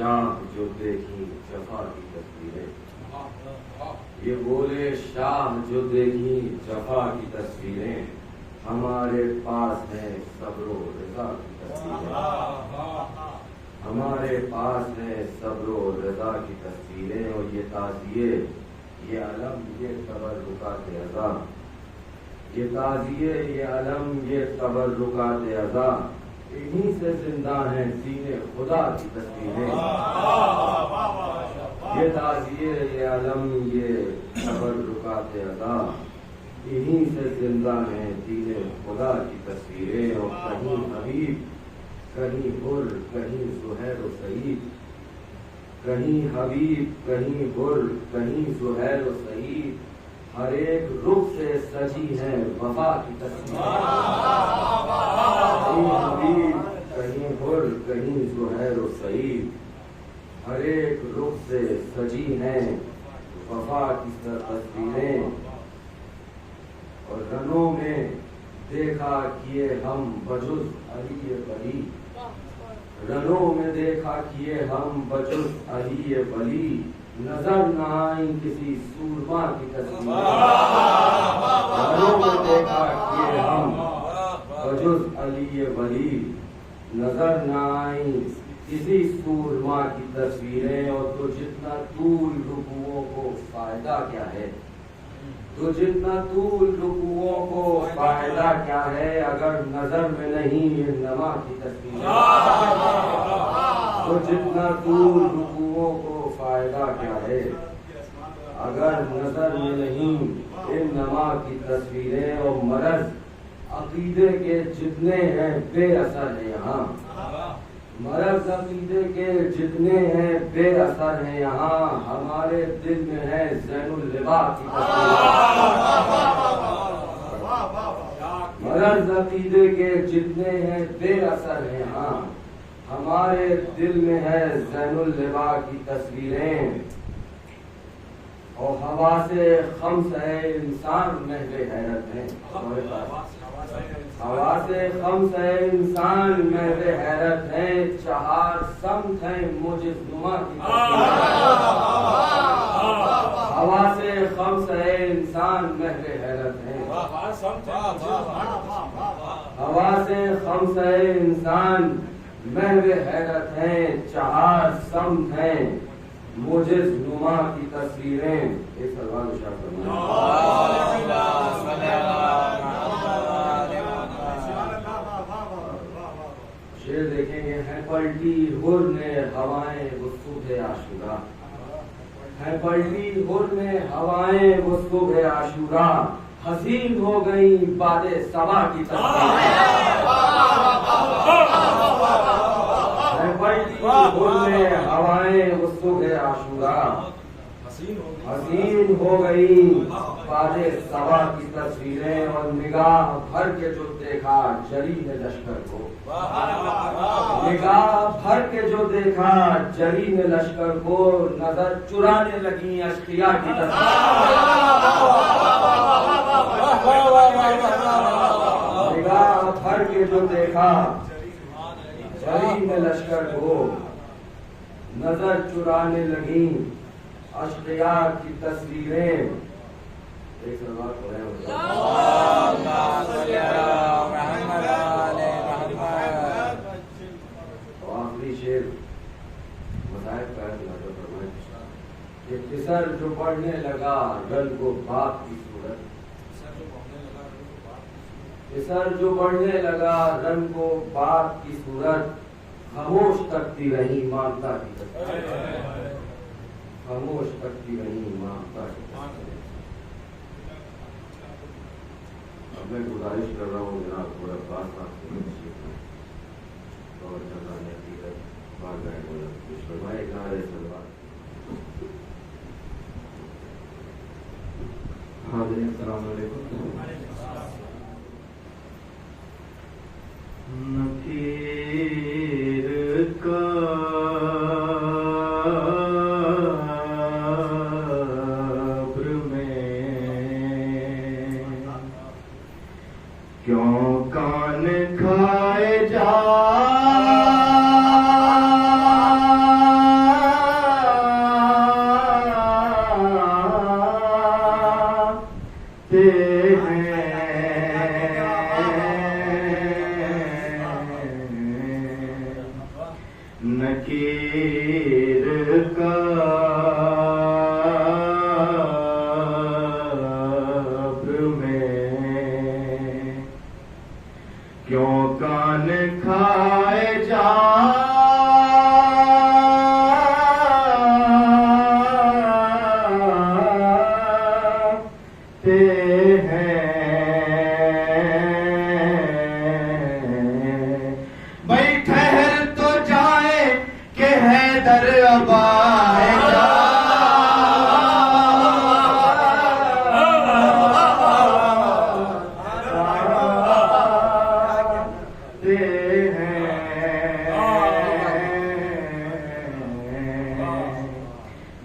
شاہ جو دیکھی جفا کی تصویریں، یہ بولے شاہ جو دیکھی جفا کی تصویریں، ہمارے پاس ہے صبر و رضا کی تصویریں، ہمارے پاس ہے صبر و رضا کی تصویریں، اور یہ تعزیے یہ علم یہ تبرکات عزا، یہ تعزیے یہ علم یہ تبرکات عزا، انہی سے زندہ ہیں سینے خدا کی تصویریں، یہ تعزیے یہ علم یہ تبرکات عزا، انہی سے زندہ ہیں سینے خدا کی تصویریں، اور کہیں حبیب کہیں حر کہیں زہیر و سعید، کہیں حبیب کہیں حر کہیں زہیر و سعید، ہر ایک رخ سے سجی ہے وفا کی تصویریں، کہیں حبیب کہیں حر کہیں زہیر و سعید، ہر ایک رخ سے سجی ہیں وفا کی تصویریں، اور رنوں میں دیکھا کیے ہم بجز علی ولی، رنوں میں دیکھا کیے ہم بجز علی ولی، نظر نہ آئیں کسی سورما کی تصویریں، رنوں میں دیکھا کیے ہم بجز علی ولی، نظر نہ آئیں کسی سورما کی تصویریں، اور تو جتنا طول رکوعوں کو فائدہ کیا ہے، تو جتنا طول رکوعوں کو فائدہ کیا ہے، اگر نظر میں نہیں یہ نما کی تصویریں، تو جتنا طول رکوعوں کو فائدہ کیا ہے، اگر نظر میں نہیں ان نما کی تصویریں، اور مرض عقیدے کے جتنے ہیں بے اثر ہیں یہاں، مرض عقیدے کے جتنے ہیں بے اثر ہیں یہاں، ہمارے دل میں ہے زین اللبا کی تصویریں، مرض عقیدے کے جتنے ہیں بے اثر ہیں یہاں، ہمارے دل میں ہے زین اللبا کی تصویریں، اور ہوا سے خمس ہے انسان محو حیرت ہیں، ہوا سے خمس ہے انسان محو حیرت ہیں، چہار سمت ہیں موجز نما کی تصویریں، ہوا سے خمس ہے انسان محو حیرت ہیں، ہوا سے خمس ہے انسان محو حیرت ہیں، چہار سمت ہیں موجز نما کی تصویریں، ایک سلوات ارشاد فرمائیں، شعر دیکھیں گے، ہے پلٹی حر نے ہوائیں وہ صبح عاشورا، ہے پلٹی حر نے ہوائیں وہ صبح عاشورا، حسین ہو گئی باد صبا کی تصویریں، ہے پلٹی حر نے ہوائیں وہ صبح عاشورا، حسین ہو گئی باد صبا کی تصویریں، اور نگاہ بھر کے جو دیکھا جری نے لشکر کو، نگاہ بھر کے جو دیکھا جری نے لشکر کو، نظر چرانے لگی اشقیا کی تصویریں، نگاہ بھر کے جو دیکھا جری نے لشکر کو، نظر چرانے لگی اشقیا کی تصویریں، ایک سلوات پڑھیں، آخری شعر مذاہب کا فرمائیں، کہ کسر جو پڑھنے لگا رنگ و باپ کی صورت، کسر جو پڑھنے لگا رنگ و باپ کی صورت، خاموش تکتی رہی مانتا کی تصویریں، خاموش تکتی رہی مانتا کی تصویریں۔ اب میں گزارش کر رہا ہوں جناب پورا بات آپ سے اور جزانے حقیقت بات گائے بولا فرمائے نعرہ سلوات۔ حاضرین السلام علیکم۔ نکیر قبر میں کیوں کان کھائے جا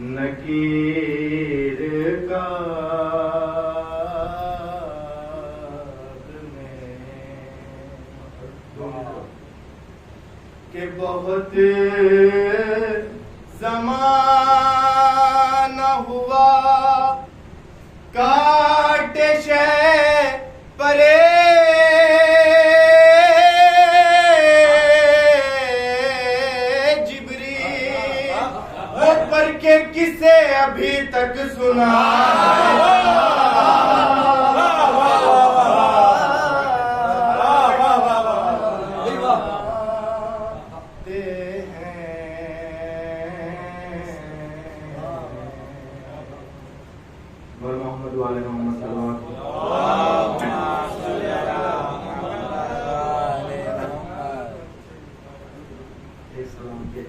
نکیر کا کہ بہت زمانہ ہوا کاٹش پرے جبریل وہ پر کے کسے ابھی تک سنا محمد والے محمد صلی اللہ علیہ وسلم کے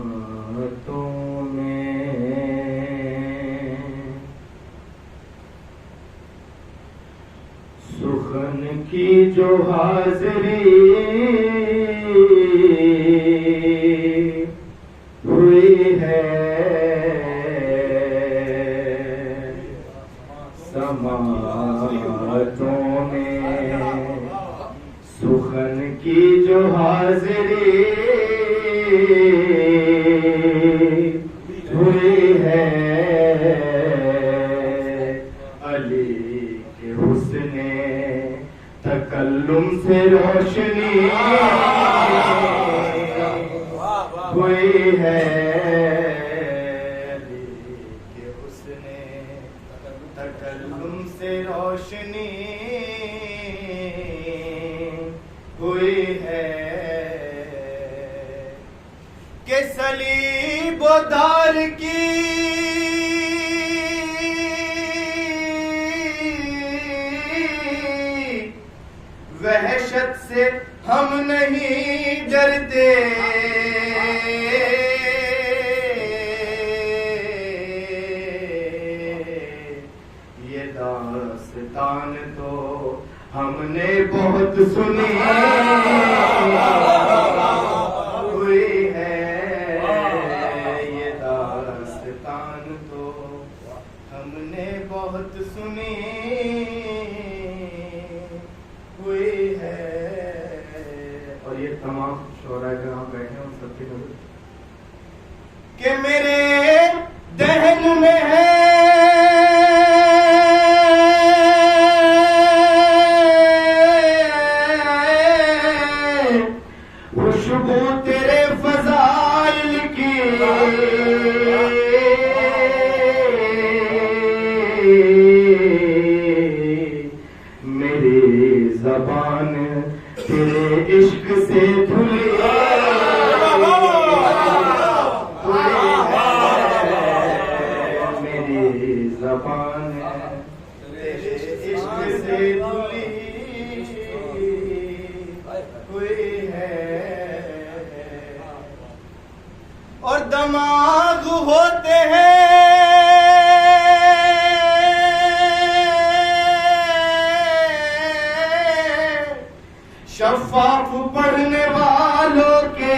سماعتوں میں سخن کی جو حاضری ہوئی ہے سماعتوں میں سخن کی جو حاضری ہوئی ہے علی کے حسن تکلم سے روشنی ہوئی ہے علی کے حسن تکلم سے روشنی ہوئی ہے کہ صلیب و دار کی وحشت سے ہم نہیں ڈرتے یہ داستان تو ہم نے بہت سنی ہوئی ہے یہ داستان تو ہم نے بہت سنی ہوئی ہے اور یہ تمام شعراء کرام بیٹھے ہیں ان سب کی نظر کہ میرے دہن میں ہے خوشبو تیرے فضائل کی میری زبان تیرے عشق سے دھلی میری زبان تیرے عشق سے دھلی ہوئی ہے اور دماغ ہوتے ہیں شفاف پڑھنے والوں کے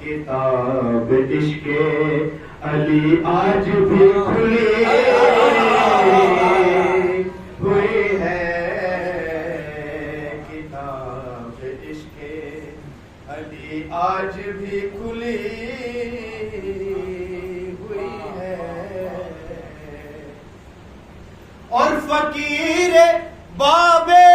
کتاب عشق علی آج بھی کھلی ہوئی ہے کتاب عشق علی آج بھی کھلی ہوئی ہے اور فقیر بابے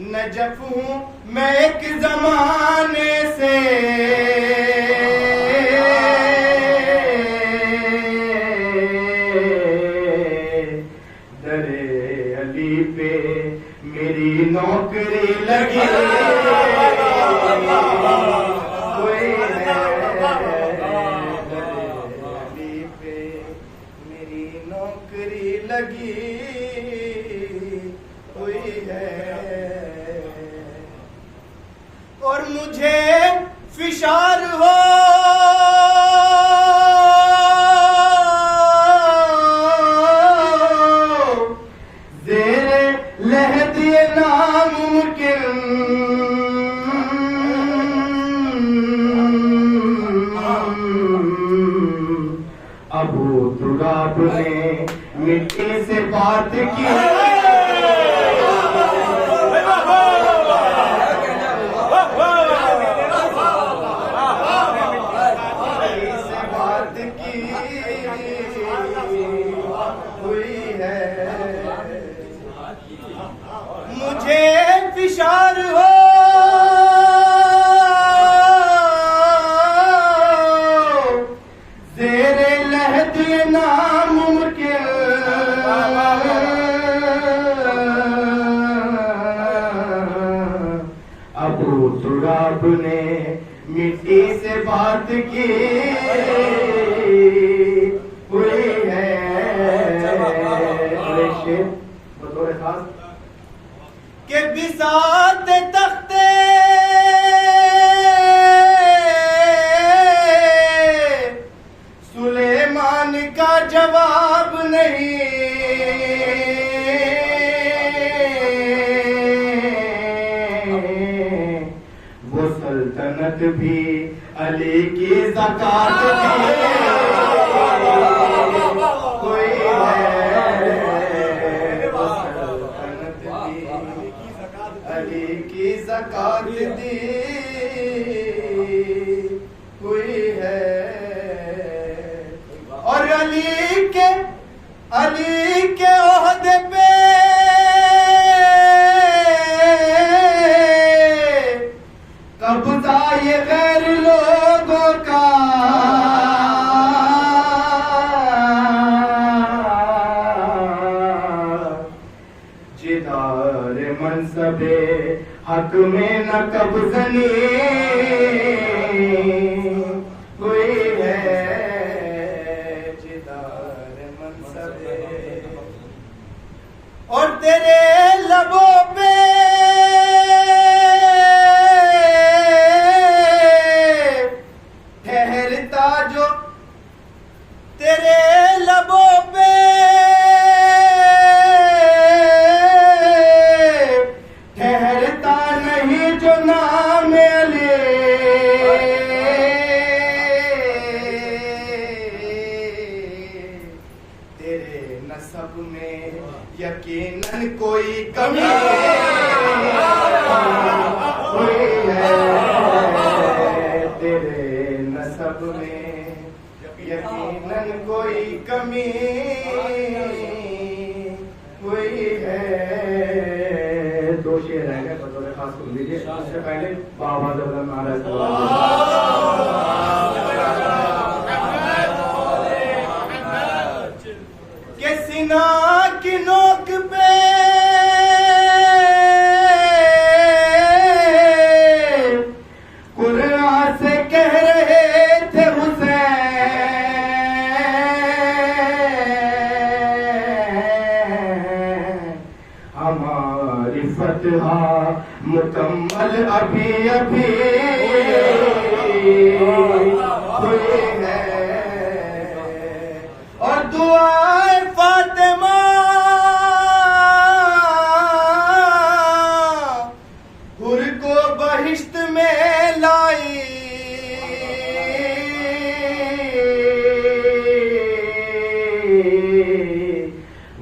نجف ہوں میں ایک زمانے سے در علی پہ میری نوکری لگی ہوئی ہے علی پہ میری نوکری لگی ہوئی ہے اور مجھے فشار ہو بات کی ہوئی ہے مجھے فشار ہو زیر لحد ناممکن ابو تراب نے مٹی سے بات کی ہوئی ہے بطور خاص کہ بساط تختے سلیمان کا جواب نہیں وہ سلطنت بھی علی کی زکات کی کوئی ہے وہ سلطنت بھی علی کی زکات دی کوئی ہے اور علی کے عہدے پہ قبضہ یہ غیر لوگوں کا جدار منصب حق میں نہ قبضنی کوئی ہے جدار منصب اور تیرے لبوں پہ ٹھہرتا جو تیرے لبوں پہ ٹھہرتا نہیں جو نام علی تیرے نسب میں یقیناً کوئی کمی ہوئی ہے تیرے نسب میں یقیناً کوئی کمی ہوئی ہے دو شعر رہ گئے بطور خاص سن لیجیے اس سے پہلے بابا زبان کہ سینہ کی نوک پہ قرآن سے کہہ رہے تھے حسین ہماری فتح مکمل ابھی ابھی ہوئی ہے اور دعائے فاطمہ حر کو بہشت میں لائی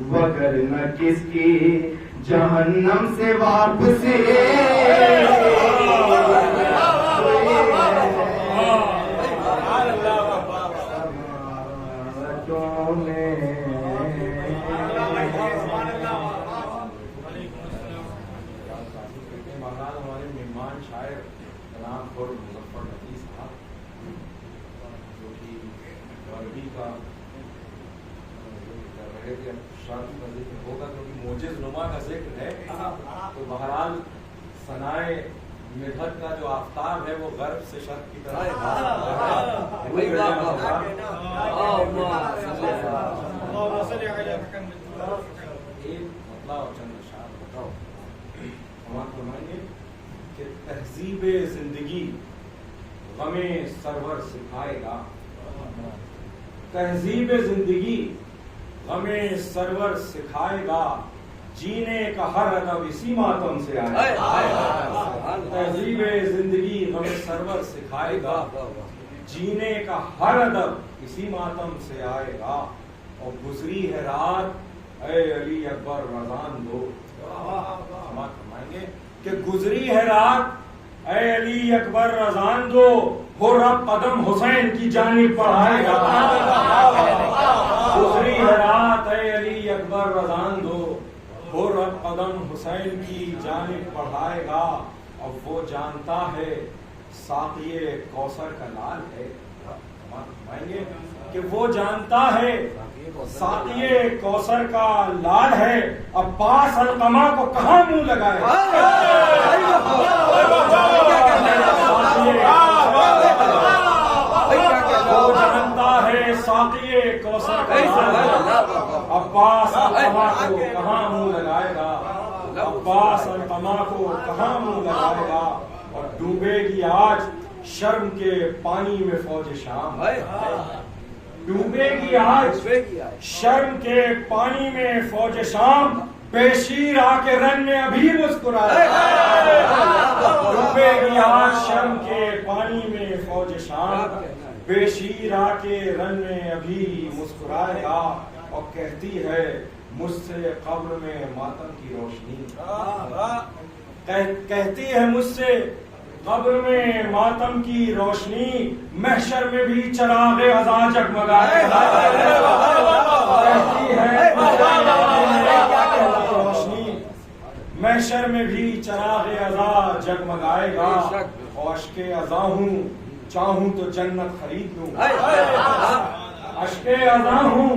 وگرنہ کس کی جہنم سے واپسی ہمارے مہمان شاعر جناب اور مظفر نبی صاحب جو کہ غربی کا کر رہے تھے شادی کا ذکر ہوگا کیونکہ موجز نما کا ذکر ہے تو بہرحال ثنائے مدحت کا جو آفتاب ہے وہ غرب سے شرق کی طرف ایک مطلع اور چند اشعار بتاؤ ہم فرمائیں گے کہ تہذیب زندگی غم سرور سکھائے گا تہذیب زندگی غم سرور سکھائے گا جینے کا ہر ادب اسی ماتم سے آئے گا تہذیب زندگی غم سرور سکھائے گا جینے کا ہر ادب اسی ماتم سے آئے گا اور گزری ہے رات اے علی اکبر رضان دو. سماعت فرمائیں گے کہ گزری ہے رات اے علی اکبر رضان دو، ہو رب قدم حسین کی جانب بڑھائے گا. گزری ہے رات اے علی اکبر رضان دو، ہو رب قدم حسین کی جانب بڑھائے گا. اب وہ جانتا ہے ساقی کوثر کا لال ہے. فرمائیں گے کہ وہ جانتا ہے ساقی کوثر کا لال ہے، عباس علقمہ کو کہاں منہ لگائے. وہ جانتا ہے ساقی کوثر کا لال ہے، عباس علقمہ کو کہاں منہ لگائے گا. عباس علقمہ کو کہاں منہ لگائے گا. اور ڈوبے گی آج شرم کے پانی میں فوج شام. ڈوبے گی آج شرم کے پانی میں فوج شام، بے شیر آ کے رن میں ابھی مسکرائے. ڈوبے گی آج شرم کے پانی میں فوج شام، بے شیر آ کے رن میں ابھی مسکرائے گا. اور کہتی ہے مجھ سے قبر میں ماتم کی روشنی، کہتی ہے مجھ سے قبر میں ماتم کی روشنی، محشر میں بھی چراغ عزا جگمگائے گا. کہتی ہے روشنی، محشر میں بھی چراغ عزا جگمگائے گا. اور اشک عزا ہوں چاہوں تو جنت خرید لوں، اشک عزا ہوں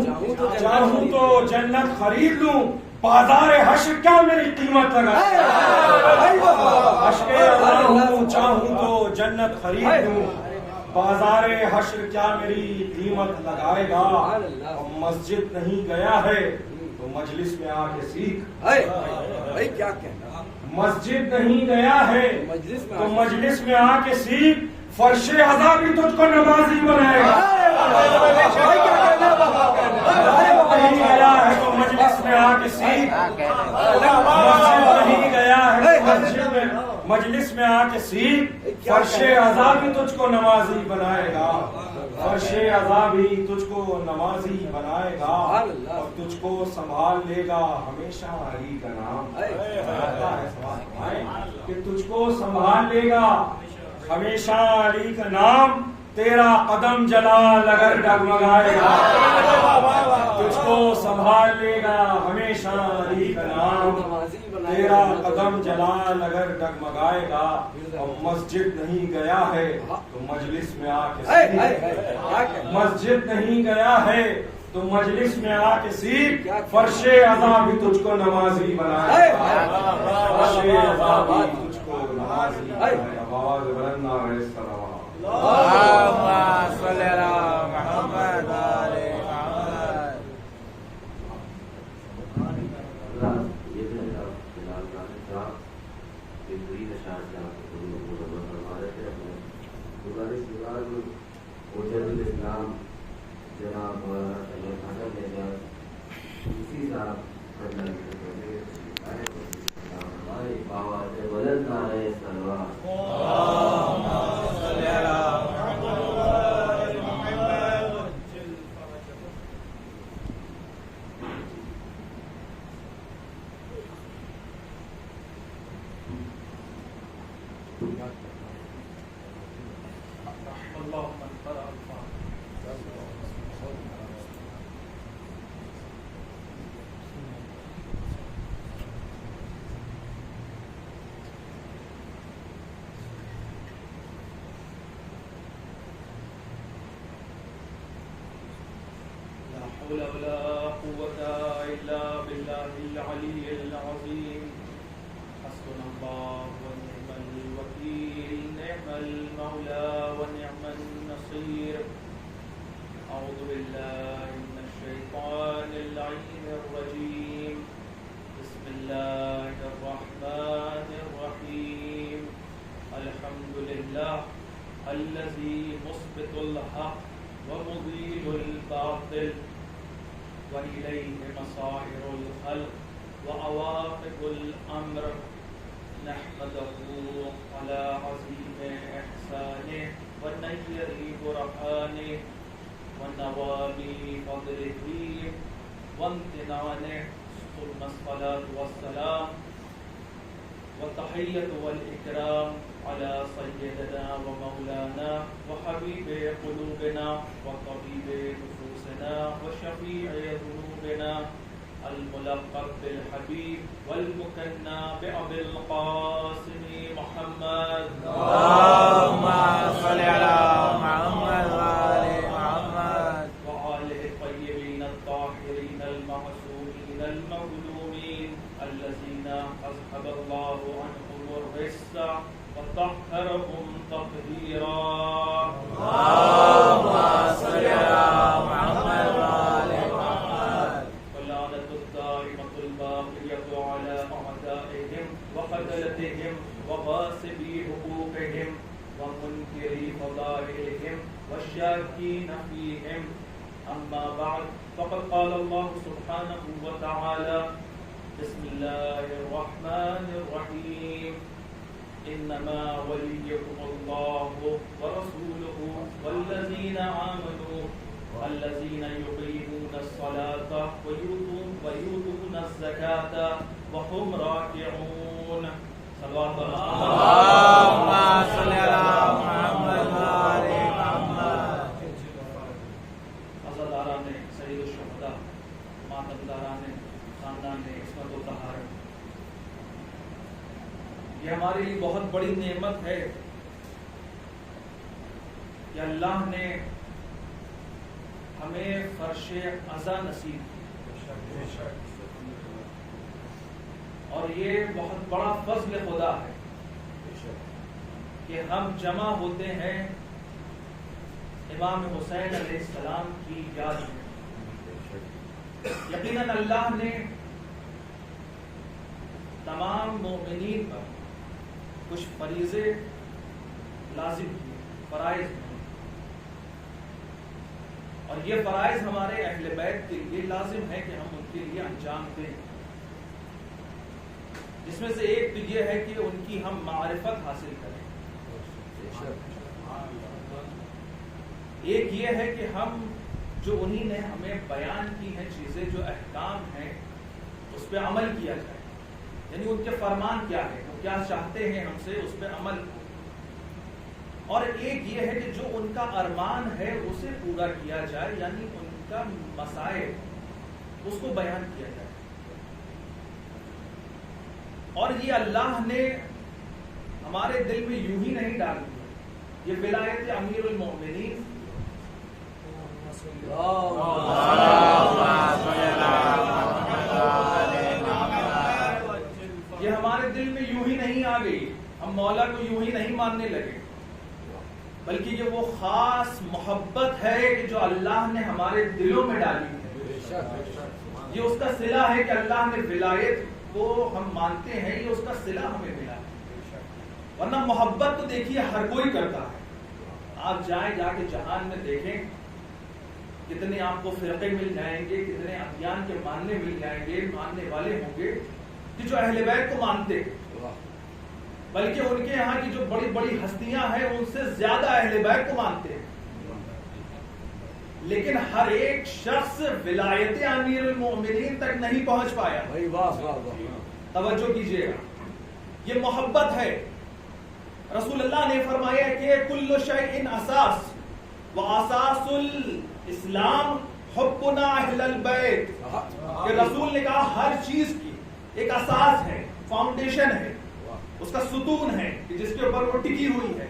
چاہوں تو جنت خرید لوں، بازار حشر کیا میری قیمت لگائے. اشک عزا ہوں چاہوں تو جنت خرید لوں، بازار حشر کیا میری قیمت لگائے گا. اور مسجد نہیں گیا ہے تو مجلس میں آ کے سیکھ. کیا کہنا، مسجد نہیں گیا ہے تو مجلس میں آ کے سیکھ، فرش عزا بھی تجھ کو نمازی بنائے گا. نہیں گیا ہے تو مجلس میں آ کے سیکھ، مسجد نہیں گیا ہے مجلس میں آ کے سیکھ، فرش عزا بھی تجھ کو نمازی بنائے گا. فرش عزا بھی تجھ کو نمازی بنائے گا. اور تجھ کو سنبھال لے گا ہمیشہ علی کا نام. کہ تجھ کو سنبھال لے گا ہمیشہ علی کا نام، تیرا قدم جلال اگر ڈگمگائے گا. تجھ کو سنبھال لے گا ہمیشہ علی کا نام، تیرا قدم جلال اگر ڈگمگائے گا. اور مسجد نہیں گیا ہے تو مجلس میں آ کے سیکھ، مسجد نہیں گیا ہے تو مجلس میں آ کے سیکھ، فرش عزا بھی تجھ کو نمازی بنائے گا. فرش عزا بھی تجھ کو نمازی بنائے گا. آواز بلند نہ رہے سلام. اللهم صل على محمد وعلى جناب اسی صاحب آواز بلند نہ رہے سلوات. حول ولا قوة إلا بالله العلي العظيم. حسبنا الله ونعم الوكيل، نعم المولى ونعم النصير. أعوذ بالله من الشيطان اللعين الرجيم. بسم الله الرحمن الرحيم. الحمد لله الذي مثبت الحق ومضيل الباطل، وإليه مصائر الخلق وعواقب الأمر. نحمده على عظيم إحسانه ونير برهانه ونوامي فضله وامتنانه ثم الصلاة والسلام والتحية والإكرام على سيدنا ومولانا وحبيب قلوبنا وطبيب نفوسنا وشفيع ذنوبنا الملقب بالحبيب والمكنى بأبي القاسم محمد اللهم صل على محمد وآل محمد وآله الطيبين الطاهرين المعصومين المظلومين الذين أذهب الله عنهم الرجس وطهرهم تطهيرا اللهم صل على محمد وآل محمد واللعنة الدائمة الباقية على أعدائهم وقتلتهم وغاصبي حقوقهم ومنكري فضائلهم والشاكين فيهم. أما بعد فقد قال الله سبحانه وتعالى بسم الله الرحمن الرحيم إنما وليكم الله ورسوله والذين آمنوا الذين يقيمون الصلاة ويؤتون الزكاة وهم راكعون. صلوات اللهم صل على محمد وآل محمد. عزاداران سید الشہداء، ماتمداران خاندان عصمت و طہارت، یہ ہمارے لیے بہت بڑی نعمت ہے کہ اللہ نے ہمیں فرش عزا نصیب کی، اور یہ بہت بڑا فضل خدا ہے کہ ہم جمع ہوتے ہیں امام حسین علیہ السلام کی یاد میں. یقیناً اللہ نے تمام مومنین پر کچھ فریضے لازم کیے، فرائض ہیں، اور یہ فرائض ہمارے اہل بیت کے لیے لازم ہے کہ ہم ان کے لیے انجام دیں. جس میں سے ایک تو یہ ہے کہ ان کی ہم معرفت حاصل کریں، ایک یہ ہے کہ ہم جو انہی نے ہمیں بیان کی ہیں چیزیں، جو احکام ہیں، اس پہ عمل کیا جائے. یعنی ان کے فرمان کیا ہے، وہ کیا چاہتے ہیں ہم سے، اس پہ عمل. اور ایک یہ ہے کہ جو ان کا ارمان ہے اسے پورا کیا جائے، یعنی ان کا مسائل اس کو بیان کیا جائے. اور یہ اللہ نے ہمارے دل میں یوں ہی نہیں ڈال دیا. یہ ولایت امیر المومنین یہ ہمارے دل میں یوں ہی نہیں آ گئی. ہم مولا کو یوں ہی نہیں ماننے لگے، بلکہ یہ وہ خاص محبت ہے کہ جو اللہ نے ہمارے دلوں میں ڈالی ہے. یہ اس کا صلہ ہے کہ اللہ نے ولایت کو ہم مانتے ہیں، یہ اس کا صلہ ہمیں ملا ہے. ورنہ محبت تو دیکھیے ہر کوئی کرتا ہے. آپ جائیں جا کے جہان میں دیکھیں، کتنے آپ کو فرقے مل جائیں گے، کتنے ادیان کے ماننے مل جائیں گے، ماننے والے ہوں گے کہ جو اہل بیت کو مانتے ہیں، بلکہ ان کے یہاں کی جو بڑی بڑی ہستیاں ہیں ان سے زیادہ اہل بیت کو مانتے ہیں. لیکن ہر ایک شخص ولایت امیر المومنین تک نہیں پہنچ پایا. توجہ کیجیے گا، یہ محبت ہے. رسول اللہ نے فرمایا کہ کل شیء اساس واساس الاسلام حبنا اہل البیت. کہ رسول نے کہا ہر چیز کی ایک اساس ہے، فاؤنڈیشن ہے، اس کا ستون ہے کہ جس کے اوپر وہ ٹکی ہوئی ہے.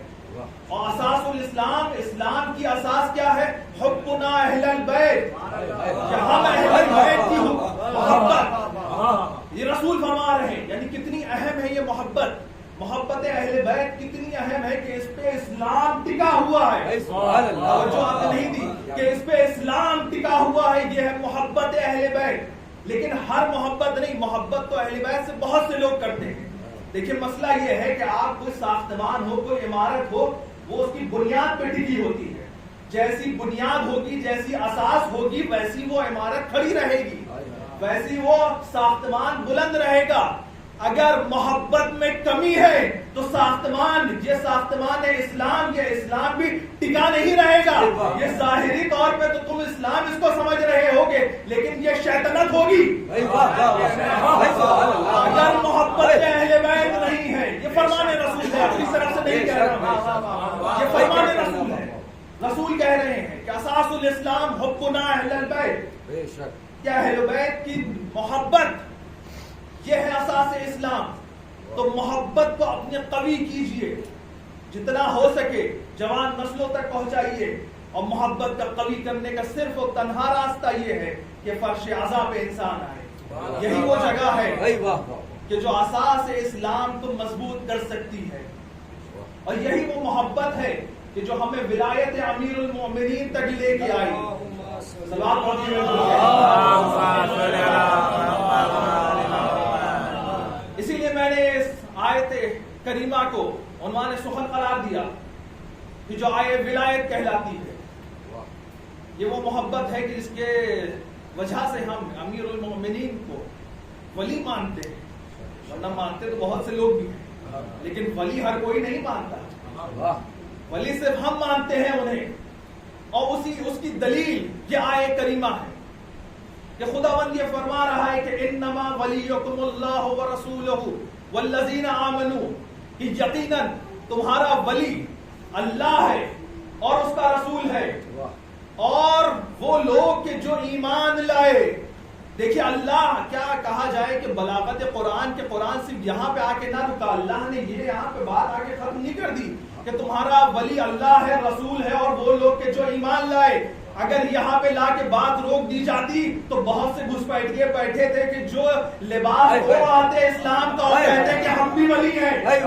اور اساس الاسلام، اسلام کی اساس کیا ہے؟ حبنا اہل البیت، کہ ہم اہل بیت کی محبت. یہ رسول فرما رہے ہیں، یعنی کتنی اہم ہے یہ محبت. محبت اہل بیت کتنی اہم ہے کہ اس پہ اسلام ٹکا ہوا ہے. جو آپ نے نہیں دی کہ اس پہ اسلام ٹکا ہوا ہے، یہ ہے محبت اہل بیت. لیکن ہر محبت نہیں، محبت تو اہل بیت سے بہت سے لوگ کرتے ہیں. دیکھیں مسئلہ یہ ہے کہ آپ کوئی ساختمان ہو، کوئی عمارت ہو، وہ اس کی بنیاد پہ ٹکی ہوتی ہے. جیسی بنیاد ہوگی، جیسی اساس ہوگی، ویسی وہ عمارت کھڑی رہے گی، ویسی وہ ساختمان بلند رہے گا. اگر محبت میں کمی ہے تو ساختمان اسلام، یہ اسلام بھی ٹکا نہیں رہے گا. یہ ظاہری طور پہ تو تم اسلام اس کو سمجھ رہے ہوگے، لیکن یہ شیطنت ہوگی اگر محبت کے اہل بیت نہیں ہے. یہ فرمان رسول ہے، اپنی طرف سے نہیں کہہ رہا، یہ فرمان رسول ہے. رسول کہہ رہے ہیں کہ اساس الاسلام حبنا اہل البیت، کہ اہل بیت کی محبت یہ ہے اساس اسلام. تو محبت کو اپنے قوی کیجئے، جتنا ہو سکے جوان نسلوں تک پہنچائیے. اور محبت کا قوی کرنے کا صرف و تنہا راستہ یہ ہے کہ فرش اعضاء پہ انسان آئے. یہی وہ جگہ ہے کہ جو اساس اسلام کو مضبوط کر سکتی ہے، اور یہی وہ محبت ہے کہ جو ہمیں ولایت امیر المومنین تک لے کے آئی. اسی لیے میں نے اس آیت کریمہ کو عنوان سخن قرار دیا کہ جو آیت ولایت کہلاتی ہے. یہ وہ محبت ہے کہ جس کے وجہ سے ہم امیر المومنین کو ولی مانتے ہیں. ورنہ مانتے تو بہت سے لوگ بھی ہیں، لیکن ولی ہر کوئی نہیں مانتا. ولی صرف ہم مانتے ہیں انہیں. اور اس کی دلیل یہ آیت کریمہ ہے کہ خداوند یہ فرما رہا ہے کہ انما ولیکم اللہ ورسولہ والذین آمنوا، کہ یقیناً تمہارا ولی اللہ ہے اور اس کا رسول ہے اور وہ لوگ کہ جو ایمان لائے. دیکھیے اللہ کیا کہا جائے کہ بلاغت قرآن کے قرآن صرف یہاں پہ آ کے نہ رکا. اللہ نے یہ یہاں پہ بات آ کے ختم نہیں کر دی کہ تمہارا ولی اللہ ہے، رسول ہے اور وہ لوگ کہ جو ایمان لائے. اگر یہاں پہ لا کے بات روک دی جاتی تو بہت سے گھسپیٹھیے بیٹھے تھے کہ جو لباس وہ آتے اسلام کا، وہ کہتے کہ ہم بھی ولی ہیں بھائی،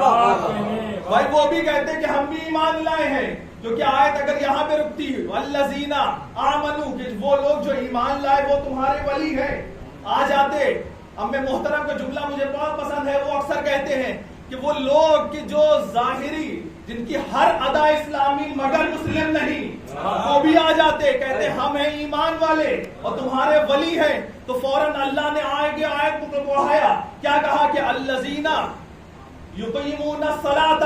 وہ بھی کہتے کہ ہم بھی ایمان لائے ہیں. کیونکہ آیت اگر یہاں پہ رکتی والذین آمنوا، کہ وہ لوگ جو ایمان لائے وہ تمہارے ولی ہیں، آ جاتے. ام محترم کا جملہ مجھے بہت پسند ہے. وہ اکثر کہتے ہیں کہ وہ لوگ کہ جو ظاہری، جن کی ہر ادا اسلامی مگر مسلم نہیں، وہ بھی آ جاتے کہتے ہم ہیں ایمان والے اور تمہارے ولی ہیں. تو فوراً اللہ نے آگے آیت کو بڑھایا، کیا کہا کہ الذین یقیمون الصلاۃ،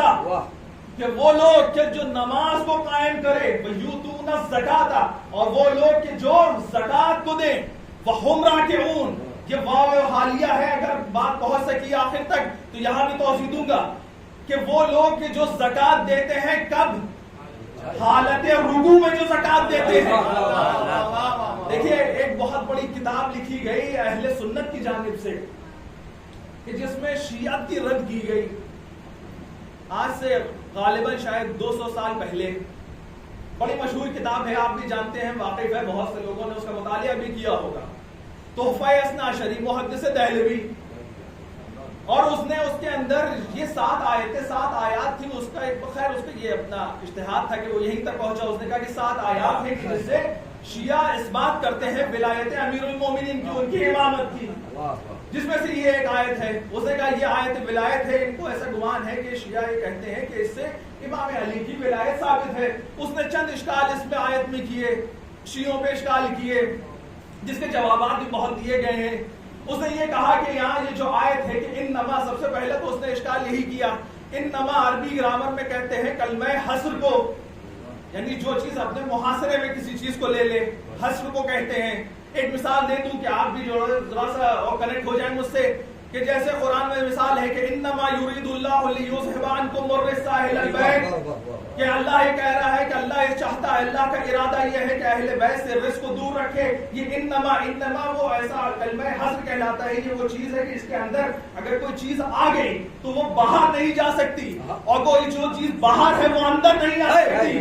کہ وہ لوگ کہ جو نماز کو قائم کرے، ویؤتون الزکاۃ، اور وہ لوگ کہ جو زکات کو دیں، وہم راکعون. یہ واو حالیہ ہے، اگر بات پہنچ سکی آخر تک تو یہاں بھی توضیح دوں گا کہ وہ لوگ کہ جو زکات دیتے ہیں کب؟ حالت رکوع میں جو زکات دیتے ہیں. دیکھیے ایک بہت بڑی کتاب لکھی گئی اہل سنت کی جانب سے کہ جس میں شیعت کی رد کی گئی. آج سے غالباً شاید 200 سال پہلے. بڑی مشہور کتاب ہے، آپ بھی جانتے ہیں، واقف ہے، بہت سے لوگوں نے اس کا مطالعہ بھی کیا ہوگا. تحفہ اثنا عشری محدث دہلوی. اور اس نے اس کے اندر یہ 7 آیات تھی. اس کا ایک خیر اس کا یہ اپنا اجتہاد تھا کہ وہ یہیں تک پہنچا. اس نے کہا کہ 7 آیات ہیں جس سے شیعہ اس بات کرتے ہیں ولایت امیر المومنین کی، ان کی امامت کی، جس میں سے یہ ایک آیت ہے. اس نے کہا یہ آیت ولایت ہے. ان کو ایسا گمان ہے کہ شیعہ یہ کہتے ہیں کہ اس سے امام علی کی ولایت ثابت ہے. اس نے چند اشکال اس میں آیت میں کیے، شیعوں پہ اشکال کیے، جس کے جوابات بھی بہت دیے گئے ہیں. اس نے یہ کہا کہ یہاں یہ جو آیت ہے کہ انما، سب سے پہلے تو اس نے اشکال یہی کیا، انما عربی گرامر میں کہتے ہیں کلمہ حصر کو، یعنی جو چیز اپنے محاصرے میں کسی چیز کو لے لے، حصر کو کہتے ہیں. ایک مثال دے دوں کہ آپ بھی جو ذرا سا اور کنیکٹ ہو جائیں مجھ سے، کہ جیسے قرآن میں مثال ہے کہ انما یرید اللہ لیذھب عنکم الرجس اہل البیت، کہ اللہ یہ کہہ رہا ہے کہ اللہ یہ چاہتا ہے، اللہ کا ارادہ یہ ہے کہ اہل بیت سے رزق کو دور رکھے. یہ انما وہ ایسا کلمہ حصر کہلاتا ہے. یہ وہ چیز ہے کہ اس کے اندر اگر کوئی چیز آ گئی تو وہ باہر نہیں جا سکتی، اور کوئی جو چیز باہر ہے وہ اندر نہیں آ سکتی.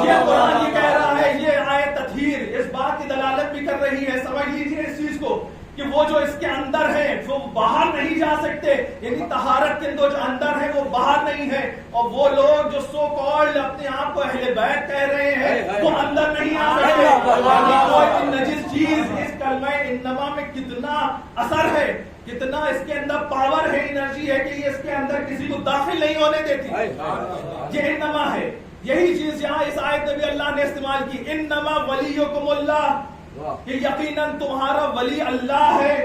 یہ قرآن یہ کہہ رہا ہے. یہ آیت تطہیر اس بات کی دلالت بھی کر رہی ہے. سمجھ لیجیے اس چیز کو کہ وہ جو اس کے اندر ہیں وہ باہر نہیں جا سکتے، یعنی طہارت کے اندر جو اندر ہے وہ باہر نہیں ہے. اور وہ لوگ جو سو کالڈ اپنے آپ کو اہل بیت کہہ رہے ہیں وہ اندر نہیں آ سکتے. کوئی نجس چیز اس کلمہ انما میں کتنا اثر ہے، کتنا اس کے اندر پاور ہے، انرجی ہے کہ یہ اس کے اندر کسی کو داخل نہیں ہونے دیتی. یہ انما ہے. یہی چیز یہاں اس آیت میں بھی اللہ نے استعمال کی، انما ولیکم اللہ، کہ یقیناً تمہارا ولی اللہ ہے.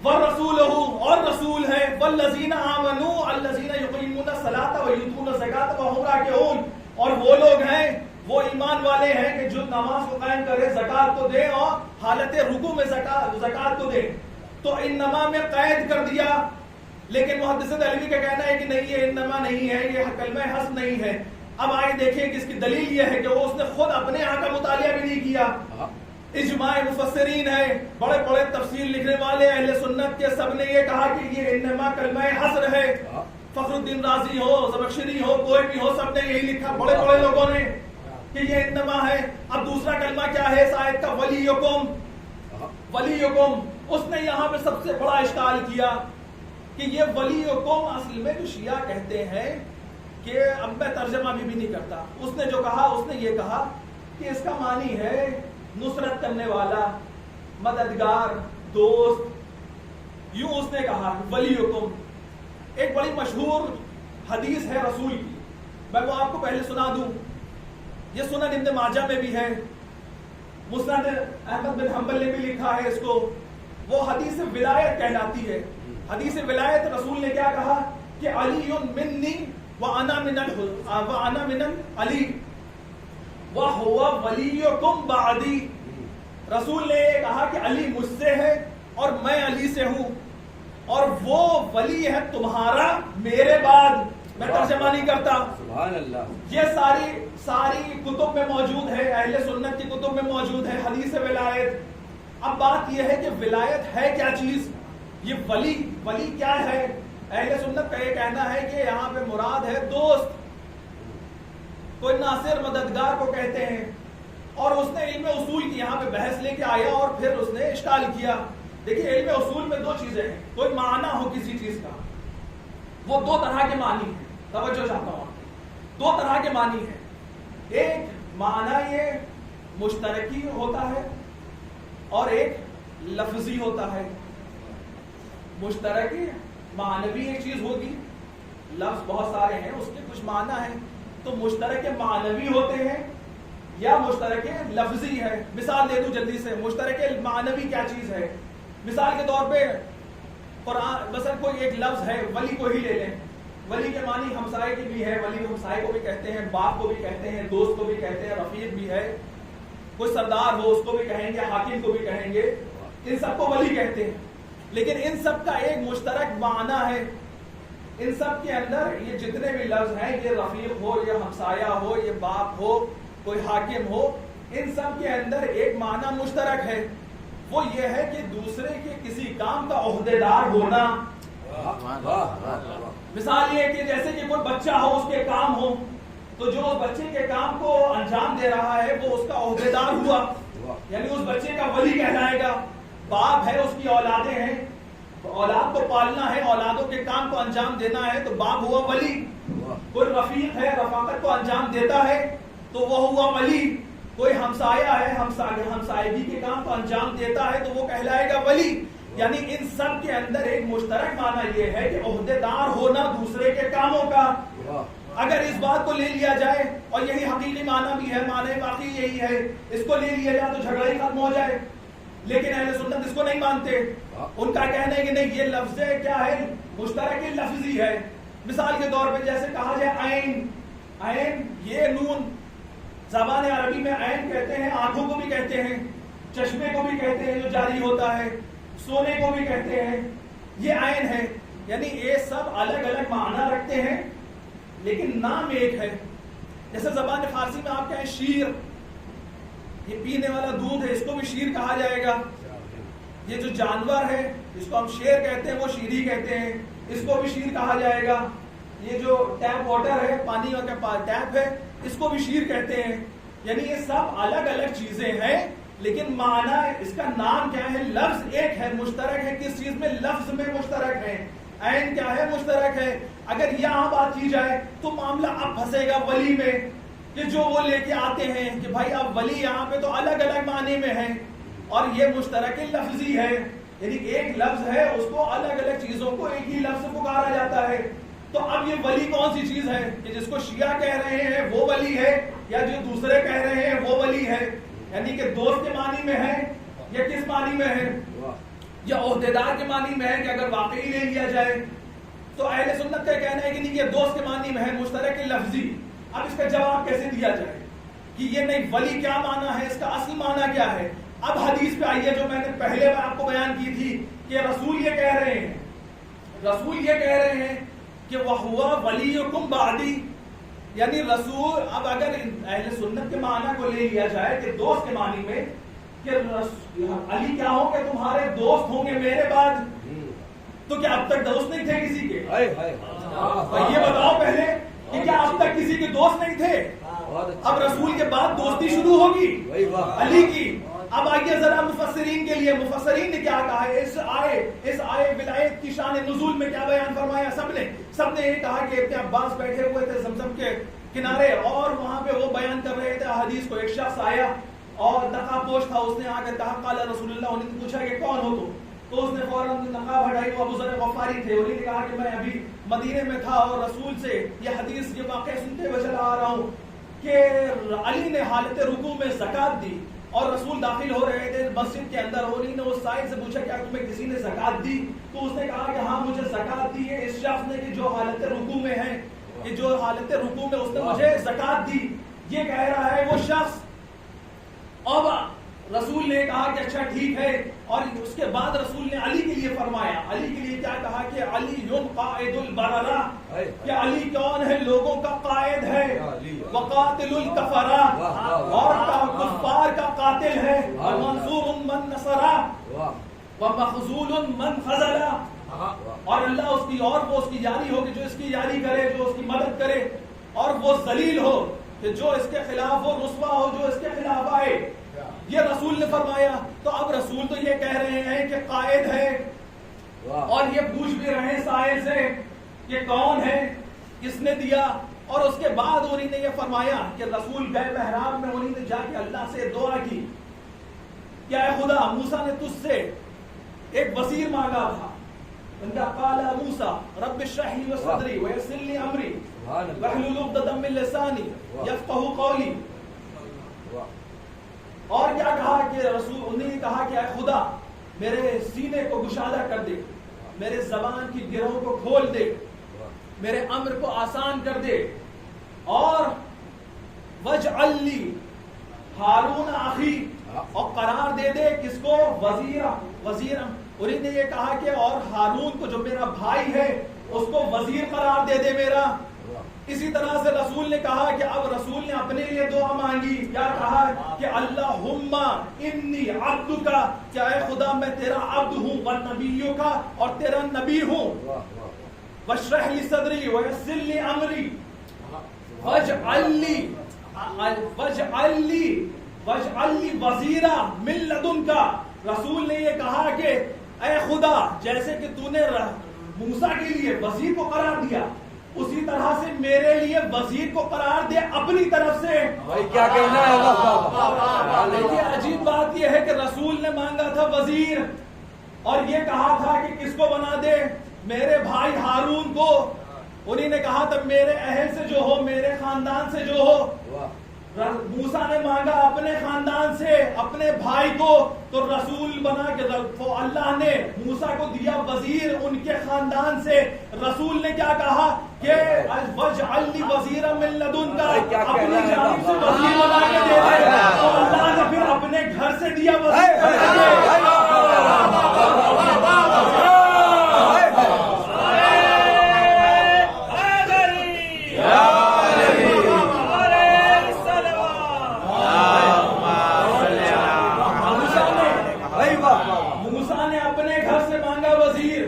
وَرَسُولُهُ اور رسول ہے، وَالَّذِينَ آمَنُوا الَّذِينَ يُقِيمُونَ الصَّلَاةَ وَيُؤْتُونَ الزَّكَاةَ وَهُمْ رَاكِعُونَ، اور وہ لوگ ہیں، وہ ایمان والے ہیں کہ جو نماز کو قائم کرے، زکات کو دے اور حالت رکوع میں زکات کو دے۔ تو انما میں قید کر دیا، لیکن محدث دہلوی کا کہنا ہے کہ نہیں، یہ انما نہیں ہے، یہ کلمہ حسب نہیں ہے۔ اب آئے دیکھیں کہ اس کی دلیل یہ ہے کہ وہ اس نے خود اپنے یہاں کا مطالعہ بھی نہیں کیا۔ اجماع مفسرین ہے، بڑے بڑے تفسیر لکھنے والے اہل سنت کے، سب نے یہ کہا کہ یہ انما کلمہ حصر ہے۔ فخر الدین رازی ہو، زمخشری ہو، کوئی بھی ہو، سب نے یہی لکھا، بڑے بڑے لوگوں نے، کہ یہ انما ہے۔ اب دوسرا کلمہ کیا ہے اس آیت کا؟ ولیکم، ولیکم۔ اس نے یہاں پہ سب سے بڑا اشکال کیا کہ یہ ولیکم اصل میں جو شیعہ کہتے ہیں کہ اب میں ترجمہ بھی نہیں کرتا، اس نے جو کہا، اس نے یہ کہا کہ اس کا معنی ہے نصرت کرنے والا، مددگار، دوست، یوں اس نے کہا ولیکم۔ ایک بڑی مشہور حدیث ہے رسول کی، میں وہ آپ کو پہلے سنا دوں۔ یہ سنن ابن ماجہ میں بھی ہے، مسند احمد بن حنبل نے بھی لکھا ہے اس کو۔ وہ حدیث ولایت کہلاتی ہے۔ حدیث ولایت رسول نے کیا کہا کہ علی منی وانا من علی وہو ولیکم بعدی۔ رسول نے یہ کہا کہ علی مجھ سے ہے اور میں علی سے ہوں، اور وہ ولی ہے تمہارا میرے بعد۔ میں ترجمہ نہیں کرتا، سبحان اللہ۔ یہ ساری کتب میں موجود ہے، اہل سنت کی کتب میں موجود ہے حدیث ولایت۔ اب بات یہ ہے کہ ولایت ہے کیا چیز، یہ ولی کیا ہے؟ اہل سنت کا یہ کہنا ہے کہ یہاں پہ مراد ہے دوست، کوئی ناصر، مددگار کو کہتے ہیں۔ اور اس نے علم اصول کی یہاں پہ بحث لے کے آیا اور پھر اس نے اشکال کیا۔ دیکھیے علم اصول میں دو چیزیں ہیں، کوئی معنی ہو کسی چیز کا، وہ دو طرح کے معنی ہیں، توجہ چاہتا ہوں، دو طرح کے معنی ہیں۔ ایک معنی یہ مشترکی ہوتا ہے اور ایک لفظی ہوتا ہے۔ مشترکی معنوی ایک چیز ہوگی، لفظ بہت سارے ہیں، اس کے کچھ معنی ہیں، تو مشترک معنوی ہوتے ہیں یا مشترک لفظی ہے۔ مثال دے دوں جلدی سے، مشترک معنوی کیا چیز ہے؟ مثال کے طور پہ قرآن مثلا کوئی ایک لفظ ہے، ولی کو ہی لے لیں، ولی کے معنی ہمسائے کی بھی ہے، ولی ہمسائے کو بھی کہتے ہیں، باپ کو بھی کہتے ہیں، دوست کو بھی کہتے ہیں، رفیق بھی ہے، کوئی سردار ہو اس کو بھی کہیں گے، حاکم کو بھی کہیں گے، ان سب کو ولی کہتے ہیں۔ لیکن ان سب کا ایک مشترک معنی ہے، ان سب کے اندر یہ جتنے بھی لفظ ہیں، یہ رفیق ہو، یہ ہمسایہ ہو، یہ باپ ہو، کوئی حاکم ہو، ان سب کے اندر ایک معنی مشترک ہے، وہ یہ ہے کہ دوسرے کے کسی کام کا عہدیدار ہونا۔ مثال یہ کہ جیسے کہ کوئی بچہ ہو، اس کے کام ہو، تو جو اس بچے کے کام کو انجام دے رہا ہے وہ اس کا عہدیدار ہوا، یعنی اس بچے کا ولی کہلائے گا۔ باپ ہے، اس کی اولادیں ہیں، اولاد کو پالنا ہے، اولادوں کے کام کو انجام دینا ہے، تو باپ ہوا ولی۔ کوئی رفیق ہے، رفاقت کو انجام دیتا ہے تو وہ ہوا ولی۔ کوئی ہمسایہ ہے، ہمسایگی کے کام کو انجام دیتا ہے تو وہ کہلائے گا ولی۔ یعنی ان سب کے اندر ایک مشترک معنی یہ ہے کہ عہدیدار ہونا دوسرے کے کاموں کا۔ اگر اس بات کو لے لیا جائے، اور یہی حقیقی معنی بھی ہے، معنی باقی یہی ہے، اس کو لے لیا جائے تو جھگڑا ہی ختم ہو جائے، لیکن اہل سنت اس کو نہیں مانتے۔ ان کا کہنا ہے کہ نہیں، یہ لفظ کیا ہے، مشترک لفظی ہے۔ مثال کے طور پہ جیسے کہا جائے عین، عین یہ نون، زبان عربی میں عین کہتے ہیں، آنکھوں کو بھی کہتے ہیں، چشمے کو بھی کہتے ہیں جو جاری ہوتا ہے، سونے کو بھی کہتے ہیں، یہ عین ہے۔ یعنی یہ سب الگ الگ معنی رکھتے ہیں لیکن نام ایک ہے۔ جیسے زبان فارسی میں آپ کہیں شیر، یہ پینے والا دودھ ہے، اس کو بھی شیر کہا جائے گا۔ یہ جو جانور ہے جس کو ہم شیر کہتے ہیں وہ شیری کہتے ہیں، اس کو بھی شیر کہا جائے گا۔ یہ جو ٹیپ واٹر ہے، پانی کا ٹیپ ہے، اس کو بھی شیر کہتے ہیں۔ یعنی یہ سب الگ الگ چیزیں ہیں لیکن معنی اس کا نام کیا ہے، لفظ ایک ہے، مشترک ہے۔ کس چیز میں؟ لفظ میں مشترک ہے۔ عین کیا ہے؟ مشترک ہے۔ اگر یہاں بات کی جائے تو معاملہ اب پھنسے گا ولی میں، کہ جو وہ لے کے آتے ہیں کہ بھائی اب ولی یہاں پہ تو الگ الگ معنی میں ہے اور یہ مشترک لفظی ہے، یعنی ایک لفظ ہے، اس کو الگ الگ چیزوں کو ایک ہی لفظ پکارا جاتا ہے۔ تو اب یہ ولی کون سی چیز ہے کہ جس کو شیعہ کہہ رہے ہیں وہ ولی ہے، یا جو دوسرے کہہ رہے ہیں وہ ولی ہے؟ یعنی کہ دوست کے معنی میں ہے یا کس معنی میں ہے؟ یا عہدیدار کے معنی میں ہے کہ اگر واقعی لے لیا جائے تو اہل سنت کا کہنا ہے کہ نہیں یہ دوست کے معنی میں ہے مشترک لفظی. اب اس کا جواب کیسے دیا جائے کہ یہ نہیں ولی کیا معنی ہے, اس کا اصل معنی کیا ہے. اب حدیث پہ آئیے جو میں نے پہلے آپ کو بیان کی تھی کہ رسول یہ کہہ رہے ہیں کہ وَهُوَ وَلِيُّكُمْ بَعْدِي, یعنی رسول. اب اگر اہل سنت کے معنی کو لے لیا جائے کہ دوست کے معنی میں کہ علی کیا ہوں کہ تمہارے دوست ہوں گے میرے بعد, تو کیا اب تک دوست نہیں تھے کسی کے؟ یہ بتاؤ پہلے کہ کیا اب تک کسی کے دوست نہیں تھے؟ اب رسول کے بعد دوستی شروع ہوگی علی کی. اب آئیے ذرا مفسرین کے لیے, مفسرین نے کیا کہا ہے اس آئے ولایت کی شان نزول میں کیا بیان فرمایا. سب نے یہ کہا کہ ابن عباس بیٹھے ہوئے تھے زمزم کے کنارے اور وہاں پہ وہ بیان کر رہے تھے حدیث کو. ایک شخص آیا اور نقاب پوش تھا, اس نے آ کر کہا قال رسول اللہ, انہوں نے پوچھا کہ کون ہو تو اس نے فوراً نقاب ہٹائی. وہ ابو ذر غفاری تھے, انہوں نے کہا کہ میں ابھی مدینے میں تھا اور رسول سے یہ حدیث یہ واقعہ سنتے ہوئے چلا آ رہا ہوں کہ علی نے حالت رکوع میں زکات دی اور رسول داخل ہو رہے تھے مسجد کے اندر. علی نے اس سائل سے پوچھا کیا تمہیں کسی نے زکات دی, تو اس نے کہا کہ ہاں مجھے زکات دی ہے اس شخص نے کہ جو حالت رکوع میں ہے, کہ جو حالت رکوع میں اس نے مجھے زکات دی. یہ کہہ رہا ہے وہ شخص. اب رسول نے کہا کہ اچھا ٹھیک ہے, اور اس کے بعد رسول نے علی کے لیے فرمایا. علی کے لیے کیا کہا کہ علی قائد البررہ, کہ علی کون ہے لوگوں کا قائد ہے, وقاتل الکفرہ, اور کفار کا قاتل ہے, منصور من نصرہ ومخذول من خذلہ, اور اللہ اس کی اور وہ اس کی یاری ہو کہ جو اس کی یاری کرے, جو اس کی مدد کرے, اور وہ ذلیل ہو کہ جو اس کے خلاف ہو, رسوا ہو جو اس کے خلاف آئے. یہ رسول نے فرمایا. تو اب رسول تو یہ کہہ رہے ہیں کہ قائد ہے, اور یہ پوچھ بھی رہے ہیں سائل سے کہ کون ہے, کس نے دیا. اور اس کے بعد انہوں نے یہ فرمایا کہ رسول گئے محراب میں, انہوں نے جا کے اللہ سے دعا کی کہ اے خدا موسیٰ نے تجھ سے ایک وزیر مانگا تھا. ان کا قال موسیٰ رب اشرح لی صدری ویسر لی امری واحلل عقدۃ من لسانی یفقہوا قولی. اور کیا کہا کہ رسول, انہوں نے کہا کہ اے خدا میرے سینے کو گشادہ کر دے, میرے زبان کی گرہوں کو کھول دے, میرے امر کو آسان کر دے, اور وجعل لی ہارون اخی, اور قرار دے دے کس کو, وزیر. انہوں نے یہ کہا کہ اور ہارون کو جو میرا بھائی ہے اس کو وزیر قرار دے دے میرا. اسی طرح سے رسول نے کہا کہ اب رسول نے اپنے لیے دعا مانگی. کیا کہا کہ اللہم انی عبدک, کیا اے خدا میں تیرا عبد ہوں, ونبیک, اور تیرا نبی ہوں, واشرح لی صدری ویسر لی امری واجعل لی وزیرا من لدنک. رسول نے یہ کہا کہ اے خدا جیسے کہ تو نے موسیٰ کے لیے وزیر کو قرار دیا اسی طرح سے میرے لیے وزیر کو قرار دے اپنی طرف سے. کیا کہنا ہے. دیکھیے عجیب بات یہ ہے کہ رسول نے مانگا تھا وزیر اور یہ کہا تھا کہ کس کو بنا دے, میرے بھائی ہارون کو. انہی نے کہا تھا میرے اہل سے جو ہو, میرے خاندان سے جو ہو. موسیٰ نے مانگا اپنے خاندان سے اپنے بھائی کو, تو رسول بنا کے اللہ نے موسیٰ کو دیا وزیر ان کے خاندان سے. رسول نے کیا کہا کہ وَاجْعَلْ لِي وَزِيرًا مِّن لَّدُنْكَ, اپنی جانب سے وزیر بنا کے دے دیا. تو اللہ نے پھر اپنے گھر سے دیا وزیر. موسیٰ نے اپنے گھر سے مانگا وزیر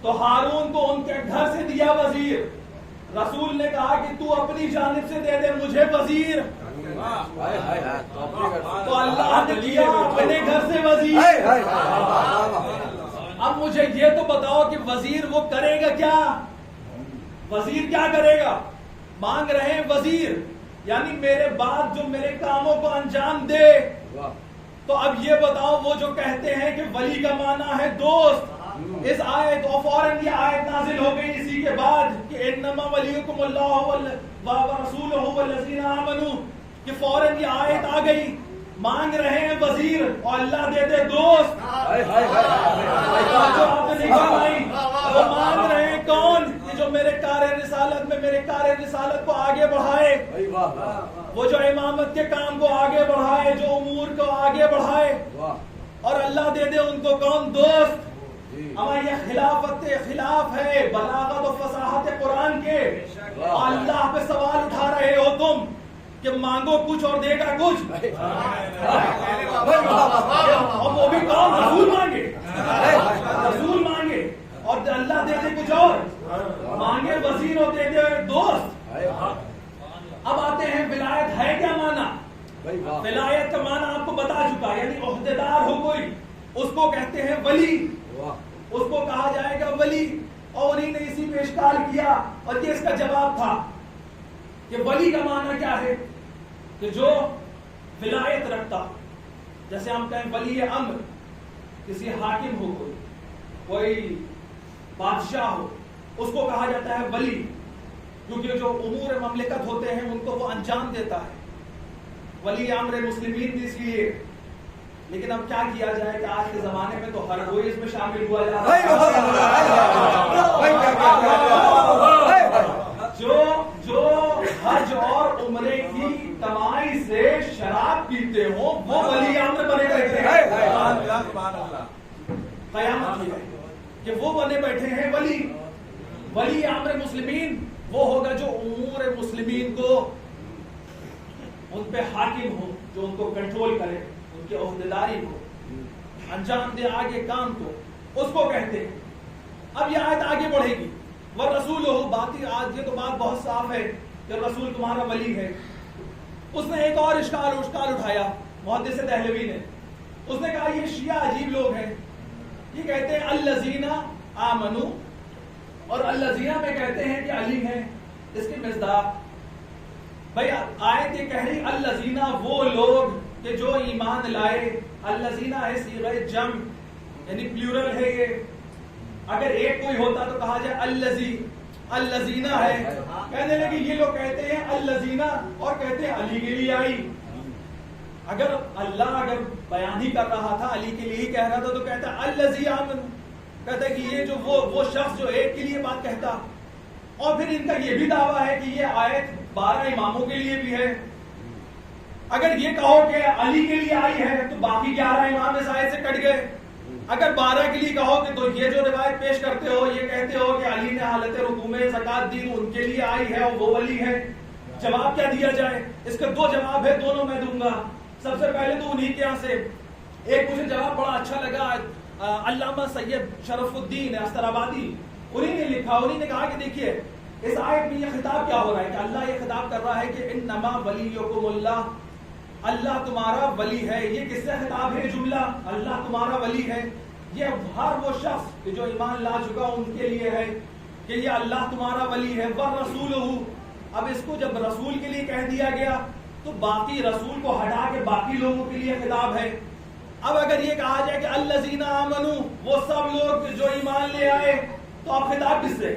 تو ہارون کو ان کے گھر سے دیا وزیر. رسول نے کہا کہ تو اپنی جانب سے دے دے مجھے وزیر, تو اللہ نے دیا اپنے گھر سے وزیر. اب مجھے یہ تو بتاؤ کہ وزیر وہ کرے گا کیا, وزیر کیا کرے گا. مانگ رہے ہیں وزیر یعنی میرے بعد جو میرے کاموں کو انجام دے. تو اب یہ بتاؤ وہ جو کہتے ہیں کہ ولی کا معنی ہے دوست, اس آیت اور فوراً یہ آیت نازل ہو گئی اسی کے بعد کہ انما ولیکم اللہ ورسولہ والذین آمنوا, کہ فوراً یہ آیت آ گئی مانگ رہے ہیں وزیر اور اللہ دے دے دوست. جو آپ نے نہیں فرمائی وہ مانگ رہے ہیں کون کہ جو میرے کار رسالت میں میرے کار رسالت کو آگے بڑھائے, وہ جو امامت کے کام کو آگے بڑھائے, جو امور کو آگے بڑھائے, اور اللہ دے دے ان کو کون دوست. اما یہ خلاف ہے بلاغت و فصاحت قرآن کے. اللہ پہ سوال اٹھا رہے ہو تم کہ مانگو کچھ اور دے گا کچھ, اور وہ بھی کون؟ رسول مانگے, رسول مانگے اور اللہ دے دے کچھ اور, مانگے وزیر اور دے دے دوست. اب آتے ہیں ولایت ہے کیا معنی؟ ولایت کا معنی آپ کو بتا چکا, یعنی عہدیدار ہو کوئی اس کو کہتے ہیں ولی, اس کو کہا جائے گا ولی. اور انہیں نے اسی پہ اشکال کیا اور یہ اس کا جواب تھا کہ ولی کا معنی کیا ہے کہ جو ولایت رکھتا, جیسے ہم کہیں ولی امر, کسی حاکم ہو کوئی بادشاہ ہو, اس کو کہا جاتا ہے ولی, کیونکہ جو امور مملکت ہوتے ہیں ان کو وہ انجام دیتا ہے. ولی امر مسلمین بھی اس لیے. لیکن اب کیا کیا جائے کہ آج کے زمانے میں تو ہر کوئی اس میں شامل ہوا جا رہا ہے. جو حج اور عمرے کی کمائی سے شراب پیتے ہوں وہ ولی امر بنے بیٹھے ہیں. قیامت کی ہے کہ وہ بنے بیٹھے ہیں ولی. ولی امر مسلمین وہ ہوگا جو امور مسلمین کو ان پہ حاکم ہو, جو ان کو کنٹرول کرے, ان کی عہدیداری کو انجام دے آگے کام کو, اس کو کہتے ہیں. اب یہ آیت آگے بڑھے گی. وَالرَّسُولُ باتی, آج یہ تو بات بہت صاف ہے کہ رسول تمہارا ولی ہے. اس نے ایک اور اشکال اٹھایا محدث دہلوی نے. اس نے کہا یہ شیعہ عجیب لوگ ہیں, یہ کہتے ہیں الذین آمنوا, اور الذین میں کہتے ہیں کہ علی ہے. اس کی مصداق بھائی آیت یہ کہہ رہی الذین وہ لوگ کہ جو ایمان لائے. الذین ہے صیغہ جمع یعنی پلیورل ہے یہ. اگر ایک کوئی ہوتا تو کہا جائے الذی, الذین ہے. کہنے لگے یہ لوگ کہتے ہیں الذین اور کہتے ہیں علی کے لیے آئی. اگر اللہ اگر بیان ہی کر رہا تھا علی کے لیے ہی کہہ رہا تھا تو کہتا الذی آمن, کہتا ہے کہ یہ جو وہ شخص جو ایک کے لیے بات کہتا. اور پھر ان کا یہ بھی دعویٰ ہے کہ یہ آیت 12 اماموں کے لیے بھی ہے. اگر یہ کہو کہ علی کے لیے آئی ہے تو باقی 11 امام اس آیت سے کٹ گئے. اگر 12 کے لیے کہو کہ تو یہ جو روایت پیش کرتے ہو یہ کہتے ہو کہ علی نے حالت رکوع میں زکات دی ان کے لیے آئی ہے اور وہ ولی ہے. جواب کیا دیا جائے؟ اس کے دو جواب ہے, دونوں میں دوں گا. سب سے پہلے تو انہی کے یہاں سے ایک مجھے جواب بڑا اچھا لگا, علامہ سید شرف الدین استرابادی, انہی نے لکھا, انہی نے کہا کہ دیکھیے اس آیت میں یہ خطاب کیا ہو رہا ہے کہ اللہ یہ خطاب کر رہا ہے کہ انما ولیکم اللہ, اللہ تمہارا ولی ہے. یہ کس سے خطاب ہے جملہ اللہ تمہارا ولی ہے؟ یہ ہر وہ شخص جو ایمان لا چکا ان کے لیے ہے کہ یہ اللہ تمہارا ولی ہے. ورسولہ, اب اس کو جب رسول کے لیے کہہ دیا گیا تو باقی رسول کو ہٹا کے باقی لوگوں کے لیے خطاب ہے. اب اگر یہ کہا جائے کہ الذین آمنوا وہ سب لوگ جو ایمان لے آئے تو اب خطاب کس سے؟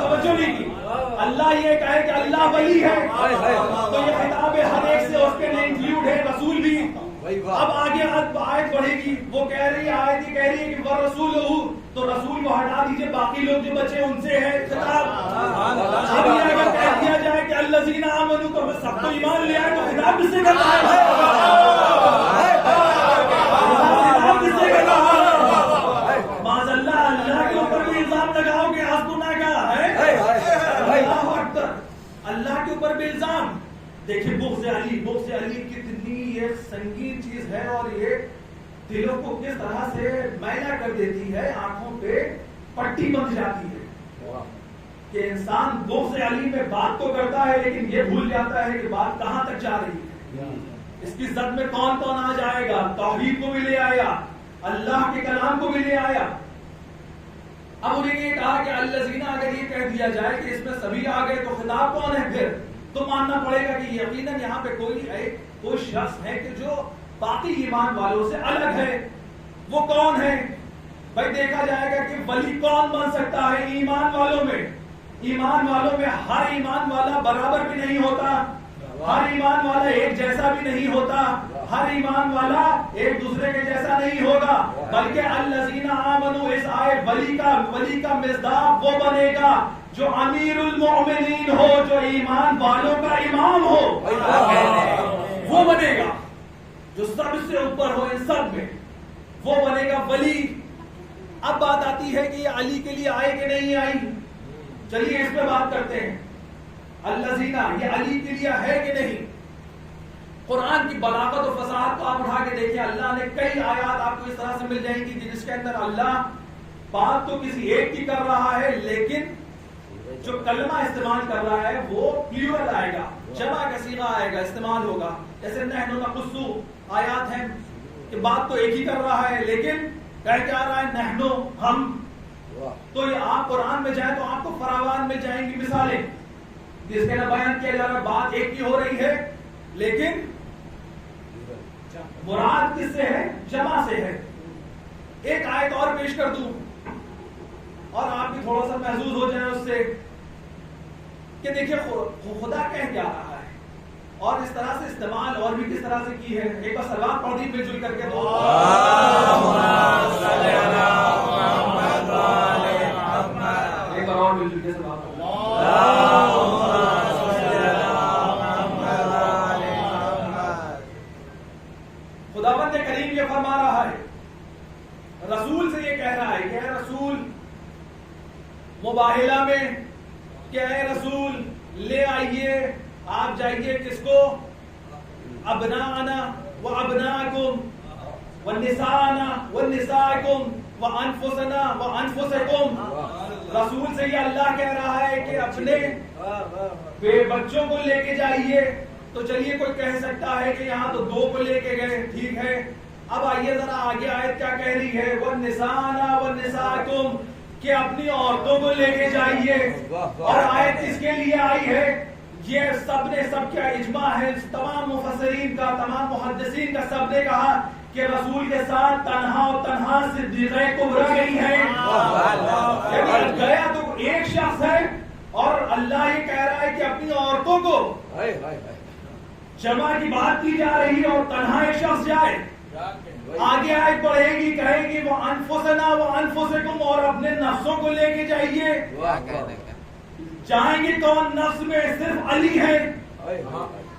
توجہ نہیں کی. اللہ یہ کہے کہ اللہ ولی ہے تو یہ خطاب ہر ایک سے اس کے لیے انکلوڈ ہے, رسول بھی. اب آگے آیت بڑھے گی, وہ کہہ رہی ہے آیت یہ کہہ رہی ہے کہ ورسولہ, تو رسول کو ہٹا دیجئے باقی لوگ جو بچے ان سے ہے خطاب. اب یہ اگر کہہ دیا جائے کہ الذین آمنوا تو سب کو ایمان لے آئے تو خطاب کس سے کرنا ہے؟ خطاب کس سے کرنا ہے؟ معاذ اللہ, اللہ کے اوپر بھی الزام لگاؤ کہ حسبنا کا ہے. اللہ اکبر, اللہ کے اوپر بھی الزام. دیکھیں بغض علی کتنی یہ سنگین چیز ہے اور یہ دلوں کو کس طرح سے میلا کر دیتی ہے, آنکھوں پہ پٹی بندھ جاتی ہے کہ انسان بغض علی میں بات تو کرتا ہے لیکن یہ بھول جاتا ہے کہ بات کہاں تک جا رہی ہے. اس کی زد میں کون کون آ جائے گا؟ توحید کو بھی لے آیا, اللہ کے کلام کو بھی لے آیا. اب انہیں یہ کہا کہ الذین, اگر یہ کہہ دیا جائے کہ اس میں سبھی آ گئے تو خطاب کون ہے پھر؟ تو ماننا پڑے گا کہ یقیناً یہاں پہ کوئی شخص ہے کہ جو باقی ایمان والوں سے الگ ہے. وہ کون ہے بھائی؟ دیکھا جائے گا کہ ولی کون بن سکتا ہے ایمان والوں میں. ایمان والوں میں ہر ایمان والا برابر بھی نہیں ہوتا. ہر ایمان والا ایک جیسا بھی نہیں ہوتا، ہر ایمان والا ایک دوسرے کے جیسا نہیں ہوگا، بلکہ الذین آمنوا، اس آئے ولی کا مصداق وہ بنے گا جو امیر المؤمنین ہو، جو ایمان والوں کا امام ہو، وہ بنے گا جو سب سے اوپر ہو ان سب میں، وہ بنے گا ولی۔ اب بات آتی ہے کہ یہ علی کے لیے آئے کہ نہیں آئی، چلیے اس پہ بات کرتے ہیں۔ الذین، یہ علی کے لیے ہے کہ نہیں؟ قرآن کی بلاغت و فصاحت کو آپ اٹھا کے دیکھیں، اللہ نے کئی آیات آپ کو اس طرح سے مل جائیں گی جس کے اندر اللہ بات تو کسی ایک کی کر رہا ہے، لیکن جو کلمہ استعمال کر رہا ہے وہ پلیورل آئے گا، جمع کا صیغہ آئے گا، استعمال ہوگا۔ جیسے نحن نقص آیات ہیں کہ بات تو ایک ہی کر رہا ہے لیکن کہہ کیا رہا ہے، نحن، ہم۔ تو یہ آپ قرآن میں جائیں تو آپ کو فراوان مل جائیں گی مثالیں جس کے اندر بیان کیا جا رہا ہے بات ایک ہی ہو رہی ہے لیکن مراد کس سے ہے؟ جمع سے ہے۔ ایک آیت اور پیش کر دوں اور آپ بھی تھوڑا سا محظوظ ہو جائیں اس سے کہ دیکھیں خدا کہہ کیا رہا ہے اور اس طرح سے استعمال اور بھی کس طرح سے کی ہے۔ ایک بار سلوات پڑھ دی مل جل کر کے، تو ایک بار اور مل جل کے سلوات پڑھ خداوند کریم یہ فرما رہا ہے، رسول سے یہ کہہ رہا ہے کہ اے رسول، مباہلہ میں کہ اے رسول لے آئیے، آپ جائیے کس کو؟ ابناءنا و ابناءکم والنساءنا والنساءکم وانفسنا وانفسکم۔ رسول سے یہ اللہ کہہ رہا ہے کہ اپنے بچوں کو لے کے جائیے۔ تو چلیے کوئی کہہ سکتا ہے کہ یہاں تو دو کو لے کے گئے، ٹھیک ہے، اب آئیے ذرا آگے آیت کیا کہہ رہی ہے، وَالنِّسَاءَنَا وَالنِّسَاءَكُمْ، کہ اپنی عورتوں کو لے کے جائیے۔ اور آیت کس کے لیے آئی ہے؟ یہ سب نے، سب کا اجماع ہے، تمام مفسرین کا، تمام محدثین کا، سب نے کہا کہ رسول کے ساتھ تنہا اور تنہا صدیقہ کبریٰ گئی ہے، یعنی گیا تو ایک شخص ہے اور اللہ یہ کہہ رہا ہے کہ اپنی عورتوں کو، جمع کی بات کی جا رہی ہے اور تنہا ایک شخص جائے۔ آگے آیت پڑھے گی، کہے گی وہ انفسنا و انفسکم، اور اپنے نفسوں کو لے کے جائیے۔ جائیں گے کون؟ نفس میں صرف علی ہے۔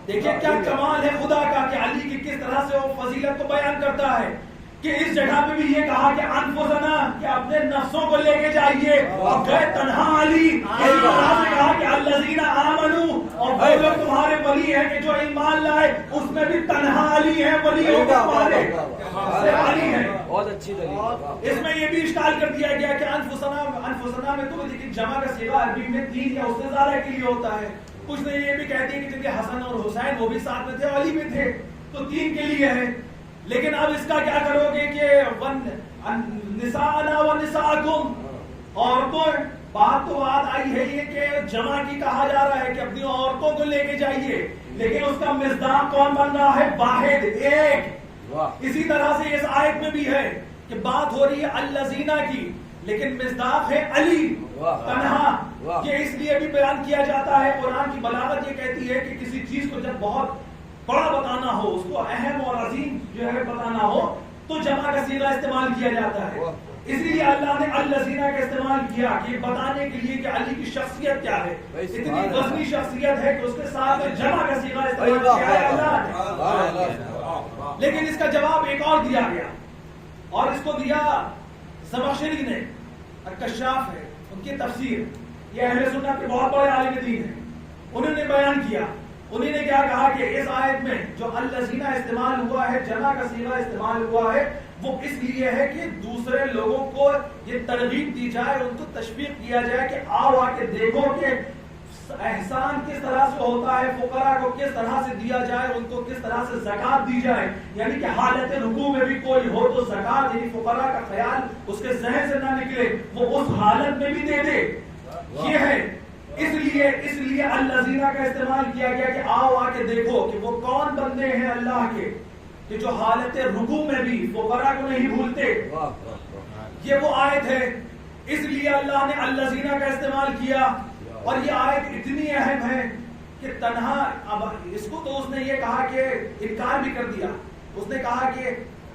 دیکھیں کیا کمال ہے خدا کا کہ علی کی کس طرح سے وہ فضیلت کو بیان کرتا ہے کہ اس جگہ پہ بھی یہ کہا کہ انفسنا، کہ اپنے نفسوں کو لے کے جائیے، اور گئے تنہا علی۔ اسی طرح سے کہا کہ الذین آمنوا، اور وہ لوگ تمہارے ولی ہیں کہ جو ایمان لائے، اس میں بھی تنہا علی ہے، ولی لوگ تمہارے علی ہیں۔ بہت اچھی دلیل۔ اس میں یہ بھی اشکال کر دیا گیا کہ انفسنا میں تو لیکن جمع کا صیغہ عربی میں 3 یا اس سے زیادہ کے لیے ہوتا ہے۔ کچھ نے یہ بھی کہتے ہیں کہ چونکہ حسن اور حسین وہ بھی ساتھ میں تھے، علی میں تھے، تو 3 کے لیے ہے۔ لیکن اب اس کا کیا کرو گے کہ نساءنا و نساءکم، عورتوں، بات تو بات آئی ہے یہ کہ جمع کی کہا جا رہا ہے کہ اپنی عورتوں کو لے کے جائیے، لیکن اس کا مصداق کون بن رہا ہے؟ واحد، ایک۔ اسی طرح سے اس آیت میں بھی ہے کہ بات ہو رہی ہے الذین کی، لیکن مصداق ہے علی، تنہا۔ یہ اس لیے بھی بیان کیا جاتا ہے، قرآن کی بلاغت یہ کہتی ہے کہ کسی چیز کو جب بہت بڑا بتانا ہو، اس کو اہم اور عظیم جو ہے بتانا ہو، تو جمع کا صیغہ استعمال کیا جاتا ہے۔ اس لیے اللہ نے الذین کا استعمال کیا کہ بتانے کے لیے کہ علی کی شخصیت کیا ہے، اتنی وزنی شخصیت ہے کہ اس کے ساتھ جمع کا صیغہ استعمال کیا ہے اللہ نے۔ لیکن اس کا جواب ایک اور دیا گیا، اور اس کو دیا زمخشری نے، الکشاف ہے ان کی تفسیر، یہ اہل سنت کے بہت بڑے عالم دین ہیں، انہوں نے بیان کیا۔ انہوں نے کیا کہا کہ اس آیت میں جو الذین استعمال ہوا ہے، جمع کا صیغہ استعمال ہوا ہے، وہ اس لیے ہے کہ دوسرے لوگوں کو یہ ترغیب دی جائے، ان کو تشویق کیا جائے کہ آؤ آ کے دیکھو کہ احسان کس طرح سے ہوتا ہے، فقراء کو کس طرح سے دیا جائے، ان کو کس طرح سے زکات دی جائے، یعنی کہ حالت رکوع میں بھی کوئی ہو تو زکات، یعنی فقراء کا خیال اس کے ذہن سے نہ نکلے، وہ اس حالت میں بھی دے دے۔ یہ ہے اس لیے الذین کا استعمال کیا گیا کہ آؤ آ کے دیکھو کہ وہ کون بندے ہیں اللہ کے کہ جو حالت رکوع میں بھی فقراء کو نہیں بھولتے۔ یہ وہ آیت ہے، اس لیے اللہ نے الذین کا استعمال کیا، اور یہ آیت اتنی اہم ہے کہ کہ تنہا اب اس کو تو اس نے یہ کہا کہ انکار بھی کر دیا. اس نے کہا کہ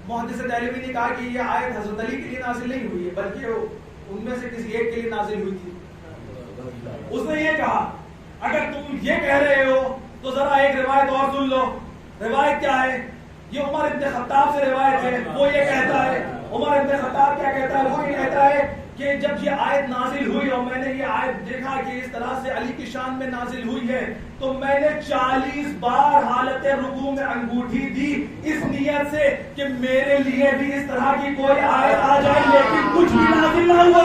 محدث دہلوی نے کہا کہ یہ آیت حضرت علی کے لیے نازل نہیں ہوئی ہے بلکہ ان میں سے کسی ایک کے لیے نازل ہوئی تھی. اس نے یہ کہا اگر تم یہ کہہ رہے ہو تو ذرا ایک روایت اور سن لو. روایت کیا ہے؟ یہ عمر ابن خطاب سے روایت ہے. وہ یہ کہتا ہے, عمر ابن خطاب کیا کہتا ہے؟ وہ یہ کہتا ہے کہ جب یہ آیت نازل ہوئی اور میں نے یہ آیت دیکھا کہ اس طرح سے علی کی شان میں نازل ہوئی ہے تو میں نے 40 بار حالت رکوع میں انگوٹھی دی اس نیت سے کہ میرے لیے بھی اس طرح کی کوئی آیت آ جائے, لیکن کچھ بھی نازل نہ ہوا.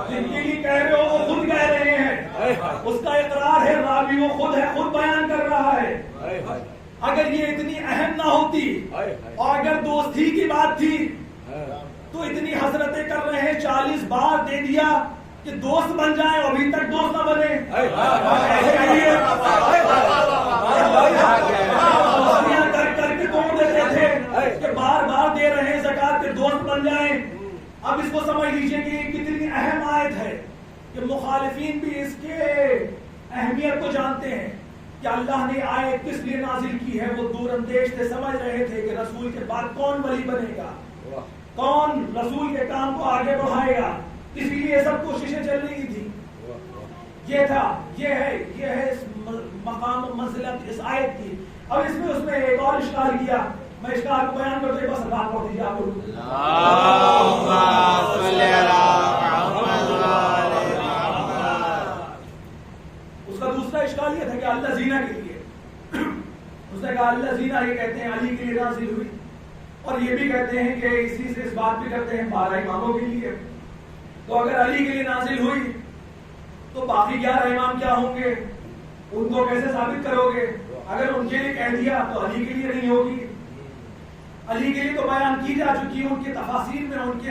جن کے لیے کہہ رہے ہو وہ خود کہہ رہے ہیں, اس کا اقرار ہے, راوی وہ خود ہے, خود بیان کر رہا ہے. اگر یہ اتنی اہم نہ ہوتی اور اگر دوستی کی بات تھی تو اتنی حسرتیں کر رہے ہیں, 40 بار دے دیا کہ دوست بن جائیں, ابھی تک دوست نہ بنے. کر کے توڑ دیتے تھے کہ بار بار دے رہے ہیں زکات کے دوست بن جائیں. اب اس کو سمجھ لیجئے کہ یہ کتنی اہم آیت ہے کہ مخالفین بھی اس کے اہمیت کو جانتے ہیں کہ اللہ نے آیت کس لیے نازل کی ہے. وہ دور اندیش تھے, سمجھ رہے تھے کہ رسول کے بعد کون ولی بنے گا, کون رسول کے کام کو آگے بڑھائے گا, اسی لیے سب کوششیں چل رہی تھی. یہ تھا, یہ ہے اس مقام و منزلت اس آیت کی. اب اس میں ایک اور اشکال کیا, میں اشکال کو بیان کرتے بس بات پڑھ دیجیے آپ کو. اس کا دوسرا اشکال یہ تھا کہ اللہ زینہ کے لیے, اس نے کہا اللہ زینہ یہ کہتے ہیں علی کے لیے نازل ہوئی, اور یہ بھی کہتے ہیں کہ اسی سے اس بات بھی کرتے ہیں 12 اماموں کے لیے. تو اگر علی کے لیے نازل ہوئی تو باقی 11 امام کیا ہوں گے, ان کو کیسے ثابت کرو گے؟ اگر ان کے لیے کہہ دیا تو علی کے لیے نہیں ہوگی. علی کے لیے تو بیان کی جا چکی ہے, ان کی تفاسیر میں, ان کے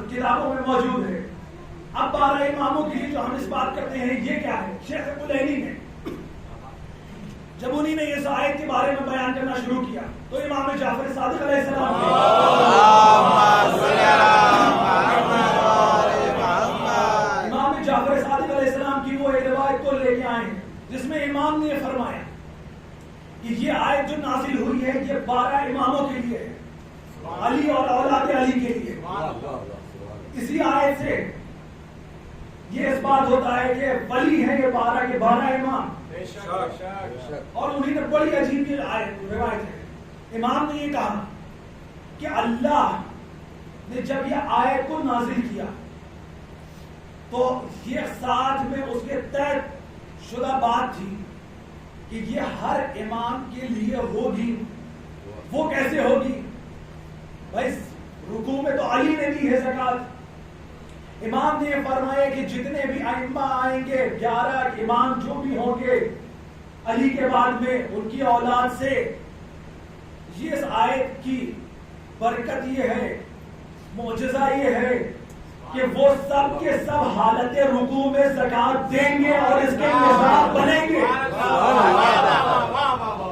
کتابوں میں موجود ہے. اب 12 اماموں کے لیے جو ہم اس بات کرتے ہیں یہ کیا ہے؟ شیخ کلینی نے جب انہی نے اس آیت کے بارے میں بیان کرنا شروع کیا تو امام جعفر صادق علیہ السلام امام جعفر صادق علیہ السلام کی وہ ایک روایت کو لے کے آئے ہیں جس میں امام نے فرمایا کہ یہ آیت جو نازل ہوئی ہے یہ 12 اماموں کے لیے ہے, علی اور اولاد علی کے لیے. اسی آیت سے یہ اس بات ہوتا ہے کہ ولی ہے یہ 12 کے 12 امام, اور انہیں نے بڑی عجیب روایت ہے. امام نے یہ کہا کہ اللہ نے جب یہ آیت کو نازل کیا تو یہ ساتھ میں اس کے طے شدہ بات تھی کہ یہ ہر امام کے لیے ہوگی. وہ کیسے ہوگی بھائی؟ رکوع میں تو علی نے دی ہے زکات. امام نے فرمایا کہ جتنے بھی ائمہ آئیں گے 11 امام جو بھی ہوں گے علی کے بعد میں ان کی اولاد سے, یہ اس آیت کی برکت یہ ہے, معجزہ یہ ہے کہ وہ سب کے سب حالت رکوع میں زکات دیں گے اور اس کے نصاب بنیں گے.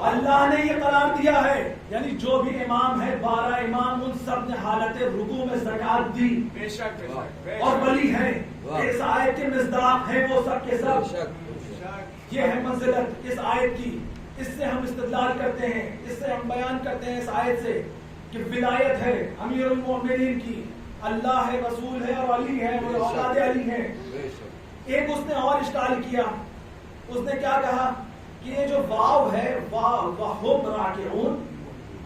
اللہ نے یہ قرار دیا ہے, یعنی جو بھی امام ہے 12 امام ان سب نے حالت رکوع میں زکات دی اور ولی ہے. اس آیت کے مصداق ہے وہ سب کے سب. یہ ہے منزلت اس آیت کی. اس سے ہم استدلال کرتے ہیں, اس سے ہم بیان کرتے ہیں اس آیت سے کہ ولایت ہے امیر المومنین کی, اللہ ہے, رسول ہے اور علی ہے, اور اولاد علی ہے. ایک اس نے اور اشکال کیا, اس نے کیا کہا کہ یہ جو واو ہے وَهُمْ رَاكِعُونَ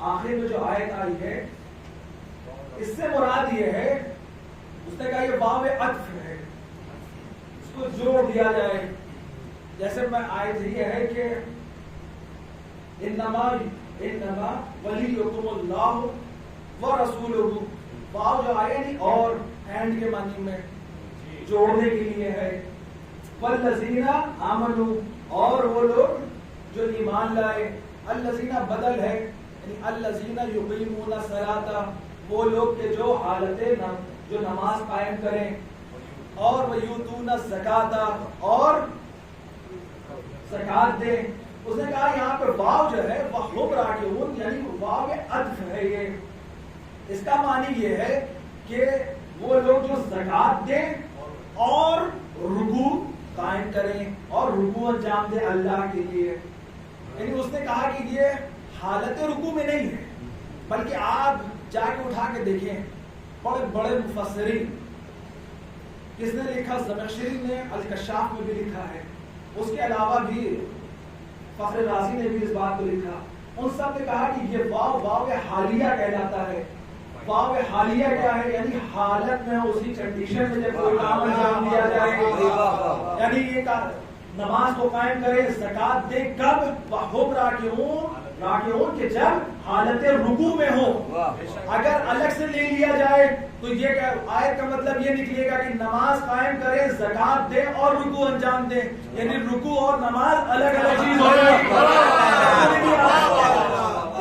آخر میں جو آیت آئی ہے اس سے مراد یہ ہے, اس نے کہا یہ واو عطف ہے, اس کو جوڑ دیا جائے. جیسے میں آیت یہ ہے کہ انما ولیکم اللہ ورسولہ, واو جو آئے نہیں اور اینڈ کے معنی میں جوڑنے کے لیے ہے. والذین آمنوا, اور وہ لوگ جو ایمان لائے. الذین بدل ہے یعنی الذین یقیمون الصلاۃ, وہ لوگ کہ جو جو نماز قائم کریں, اور ویؤتون الزکاۃ, اور زکات دیں. اس نے کہا یہاں پہ واو جو ہے وَهُمْ رَاكِعُونَ یعنی واو عطف ہے. یہ اس کا معنی یہ ہے کہ وہ لوگ جو زکات دیں اور رکوع قائم کریں اور رکوع انجام دیں اللہ کے لیے. یعنی اس نے کہا کہ یہ حالت رکوع میں نہیں ہے، بلکہ آپ جا کے اٹھا کے دیکھیں بڑے بڑے مفسرین، کس نے لکھا؟ زمخشری نے الکشاف میں بھی لکھا ہے، اس کے علاوہ بھی فخر رازی نے بھی اس بات کو لکھا. ان سب نے کہا کہ یہ واو حالیہ کہلاتا ہے. واو حالیہ کیا ہے؟ یعنی حالت میں اسی کنڈیشن میں جب کوئی کام انجام دیا جائے، یعنی یہ نماز کو قائم کرے، زکات دے، کب؟ وَهُمْ راکعون کہ جب حالت رکوع میں ہو. اگر الگ سے لے لیا جائے تو یہ آیت کا مطلب یہ نکلے گا کہ نماز قائم کرے، زکات دے اور رکوع انجام دے، یعنی رکوع اور نماز الگ الگ چیز ہو گئی.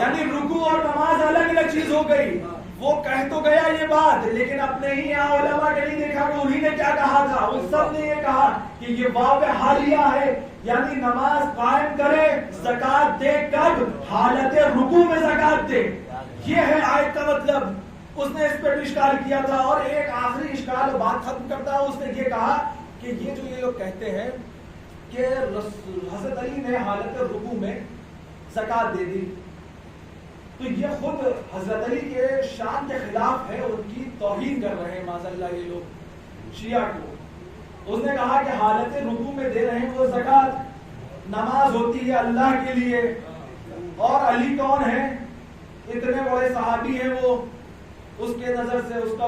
یعنی رکوع اور نماز الگ الگ چیز ہو گئی. وہ کہہ تو گیا یہ بات، لیکن اپنے ہی یہاں علماء کے نہیں دیکھا کہ انہی نے کیا کہا تھا. ان سب نے یہ کہا کہ یہ واو حالیہ ہے، یعنی نماز قائم کرے، زکات دے، کب؟ حالت رکوع میں زکات دے. یہ ہے آیت کا مطلب. اس نے اس پہ بھی اشکال کیا تھا. اور ایک آخری اشکال بات ختم کرتا ہے، اس نے یہ کہا کہ یہ جو یہ لوگ کہتے ہیں کہ حضرت علی نے حالت رکوع میں زکات دے دی، تو یہ خود حضرت علی کے شان کے خلاف ہے، ان کی توہین کر رہے ہیں معاذ اللہ یہ لوگ شیعہ کو. اس نے کہا کہ حالت رکوع میں دے رہے ہیں وہ زکات، نماز ہوتی ہے اللہ کے لیے، اور علی کون ہے؟ اتنے بڑے صحابی ہیں وہ. اس کے نظر سے اس کا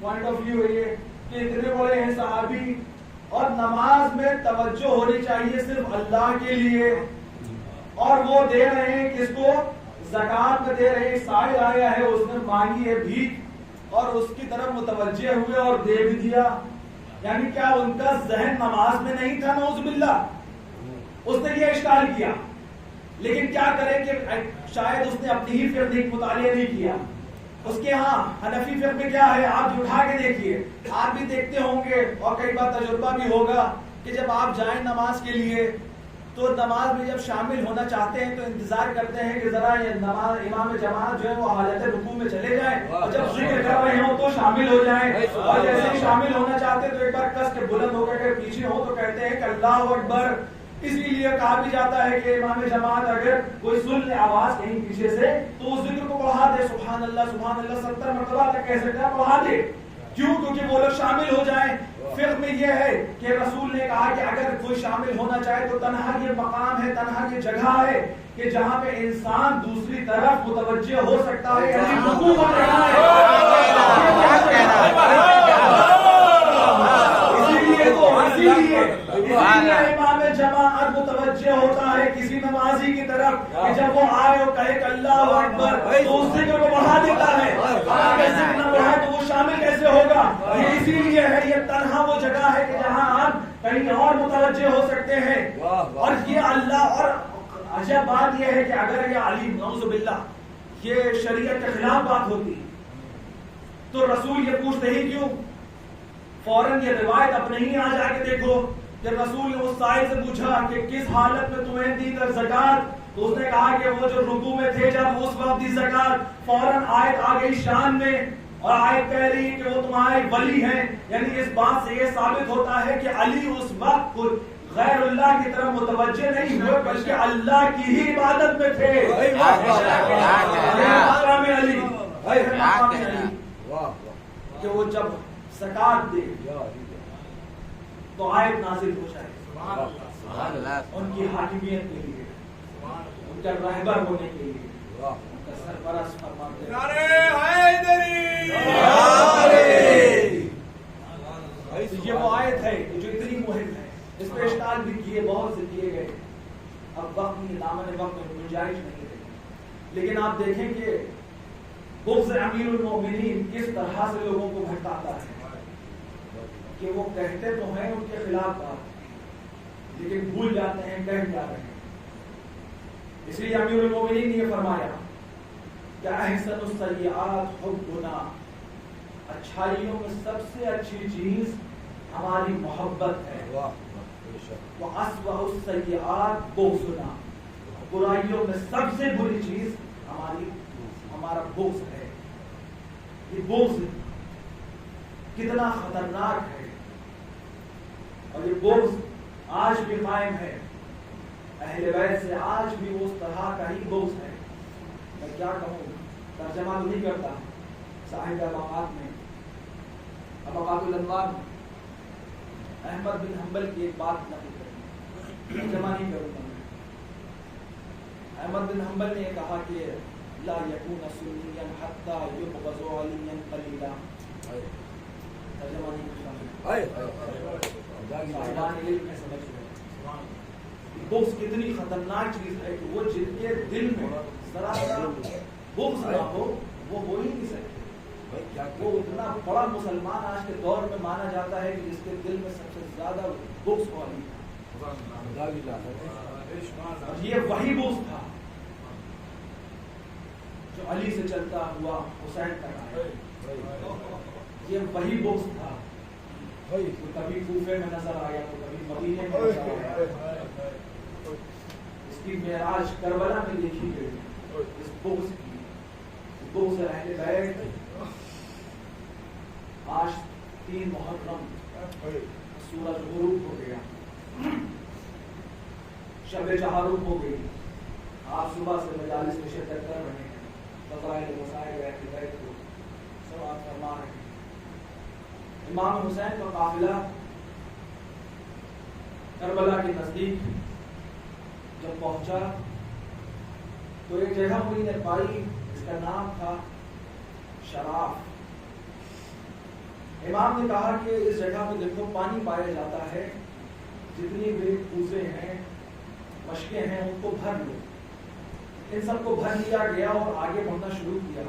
پوائنٹ آف ویو ہے یہ کہ اتنے بڑے ہیں صحابی، اور نماز میں توجہ ہونی چاہیے صرف اللہ کے لیے، اور وہ دے رہے ہیں کس کو؟ زکات میں دے رہے ہیں. سائل آیا ہے، اس نے مانگی ہے بھیک اور اس کی طرف متوجہ ہوئے اور دے بھی دیا. یعنی کیا ان کا ذہن نماز میں نہیں تھا؟ نعوذ باللہ. اس نے یہ اشکال کیا. لیکن کیا کریں کہ شاید اس نے اپنی ہی فرقے مطالعہ نہیں کیا. اس کے ہاں حنفی فرقے میں کیا ہے، آپ اٹھا کے دیکھیے، آپ بھی دیکھتے ہوں گے اور کئی بار تجربہ بھی ہوگا کہ جب آپ جائیں نماز کے لیے تو نماز میں جب شامل ہونا چاہتے ہیں تو انتظار کرتے ہیں کہ ذرا یہ نماز امام جماعت جو ہے وہ حالت رکوع میں چلے جائیں، اور جب ذکر کر رہے ہوں تو شامل ہو جائیں. اور جیسے ہی شامل ہونا چاہتے ہیں تو ایک بار کس کے بلند ہو کر پیچھے ہو تو کہتے ہیں کہ اللہ اکبر. اسی لیے کہا بھی جاتا ہے کہ امام جماعت اگر کوئی سن لے آواز کہیں پیچھے سے تو اس ذکر کو بڑھا دے، سبحان اللہ 70 مرتبہ تک کہہ سکتا ہے، بڑھا دے. کیوں؟ کیونکہ وہ لوگ شامل ہو جائیں. فقہ میں یہ ہے کہ رسول نے کہا کہ اگر کوئی شامل ہونا چاہے تو تنہا یہ مقام ہے، تنہا یہ جگہ ہے کہ جہاں پہ انسان دوسری طرف متوجہ ہو سکتا ہے. اسی لیے امام جماعت متوجہ ہوتا ہے کسی نمازی کی طرف کہ جب وہ آئے اور کہے کہ اللہ اکبر تو اس ذکر کو بڑھا دیتا ہے. اگر ذکر نہ بڑھائے تو وہ شامل کیسے ہوگا؟ یہ اسی لیے ہے، یہ تنہا وہ جگہ ہے کہ جہاں آپ کہیں اور متوجہ ہو سکتے ہیں. اور یہ اللہ، اور عجب بات یہ ہے کہ اگر یہ علی نعوذ باللہ یہ شریعت کے خلاف بات ہوتی تو رسول یہ پوچھتے ہی کیوں؟ فوراً یہ روایت اپنے ہی یہاں جا کے دیکھو کہ رسول نے اس سائل سے پوچھا کہ کس حالت میں تمہیں دی کر زکات، تو اس نے کہا کہ وہ جو رکوع میں تھے جب اس وقت دی زکات. فوراً آیت آ گئی شان میں، اور آیت کہہ رہی کہ وہ تمہارے ولی ہیں. یعنی اس بات سے یہ ثابت ہوتا ہے کہ علی اس وقت غیر اللہ کی طرف متوجہ نہیں ہوئے بلکہ اللہ کی ہی عبادت میں تھے. کہ وہ جب زکات دے تو آیت نازل ہو جائے ان کی حاکمیت کے لیے، ان کا رہبر ہونے کے لیے، ان کا سرپرست فرماتے ہیں. یہ وہ آیت ہے جو اتنی مہم ہے. اس پہ اشکال بھی کیے، بہت سے کیے گئے. اب وقت نہیں، دامن وقت میں گنجائش نہیں رہی. لیکن آپ دیکھیں کہ بغض امیر المومنین کس طرح سے لوگوں کو بھٹکاتا ہے کہ وہ کہتے تو ہیں ان کے خلاف بات، لیکن بھول جاتے ہیں کہہ کیا رہے ہیں. اس لیے امیر المومنین نے یہ فرمایا کہ احسن السیئات حبنا، اچھائیوں میں سب سے اچھی چیز ہماری محبت ہے. وَأَسْوَأُ السَّيِّئَاتِ بُغْضُنَا، برائیوں میں سب سے بری چیز ہمارا بغض ہے. یہ بغض کتنا خطرناک ہے، اور یہ بغض آج بھی قائم ہے، اہل بیت سے آج بھی اس طرح کا ہی بغض ہے۔ میں کیا کہوں، ترجمہ تو نہیں کرتا، صاحب طبقات میں طبقات الانوار میں احمد بن حنبل کی ایک بات نقل کریں، ترجمہ نہیں کروں گا میں۔ احمد بن حنبل نے کہا کہ لا یکون سنیا حتی یبغض علیا قلیلا، ترجمہ نہیں کرتا، صاحبان علم میں سمجھ رہے ہیں۔ بغض کتنی خطرناک چیز ہے کہ وہ جن کے دل میں ذرا سا بغض نہ ہو وہ ہو ہی نہیں سکتے۔ وہ اتنا بڑا مسلمان آج کے دور میں مانا جاتا ہے کہ جس کے دل میں سب سے زیادہ بغض ہو علی تھا، اور یہ وہی بغض تھا جو علی سے چلتا ہوا حسین تک آیا، یہ وہی بغض تھا، کبھی کوفے میں نظر آیا تو کبھی مدینے میں نظر آیا۔ اس کی معراج کربلا میں دیکھی گئی، اس بغض کی، بغض اہل بیت۔ آج 3 محرم سورج غروب ہو گیا، شب چہارم ہو گئی، آپ صبح سے مجالس میں شرکت کر رہے ہیں، فضائل مسائل اہل بیت کو سماعت فرما رہے ہیں۔ امام حسین کا قافلہ کربلا کے نزدیک جب پہنچا تو ایک جگہ انہوں نے پائی، اس کا نام تھا شراف۔ امام نے کہا کہ اس جگہ میں دیکھو پانی پایا جاتا ہے، جتنی بھی کوزے ہیں مشکیں ہیں ان کو بھر لو۔ ان سب کو بھر لیا گیا اور آگے بڑھنا شروع کیا۔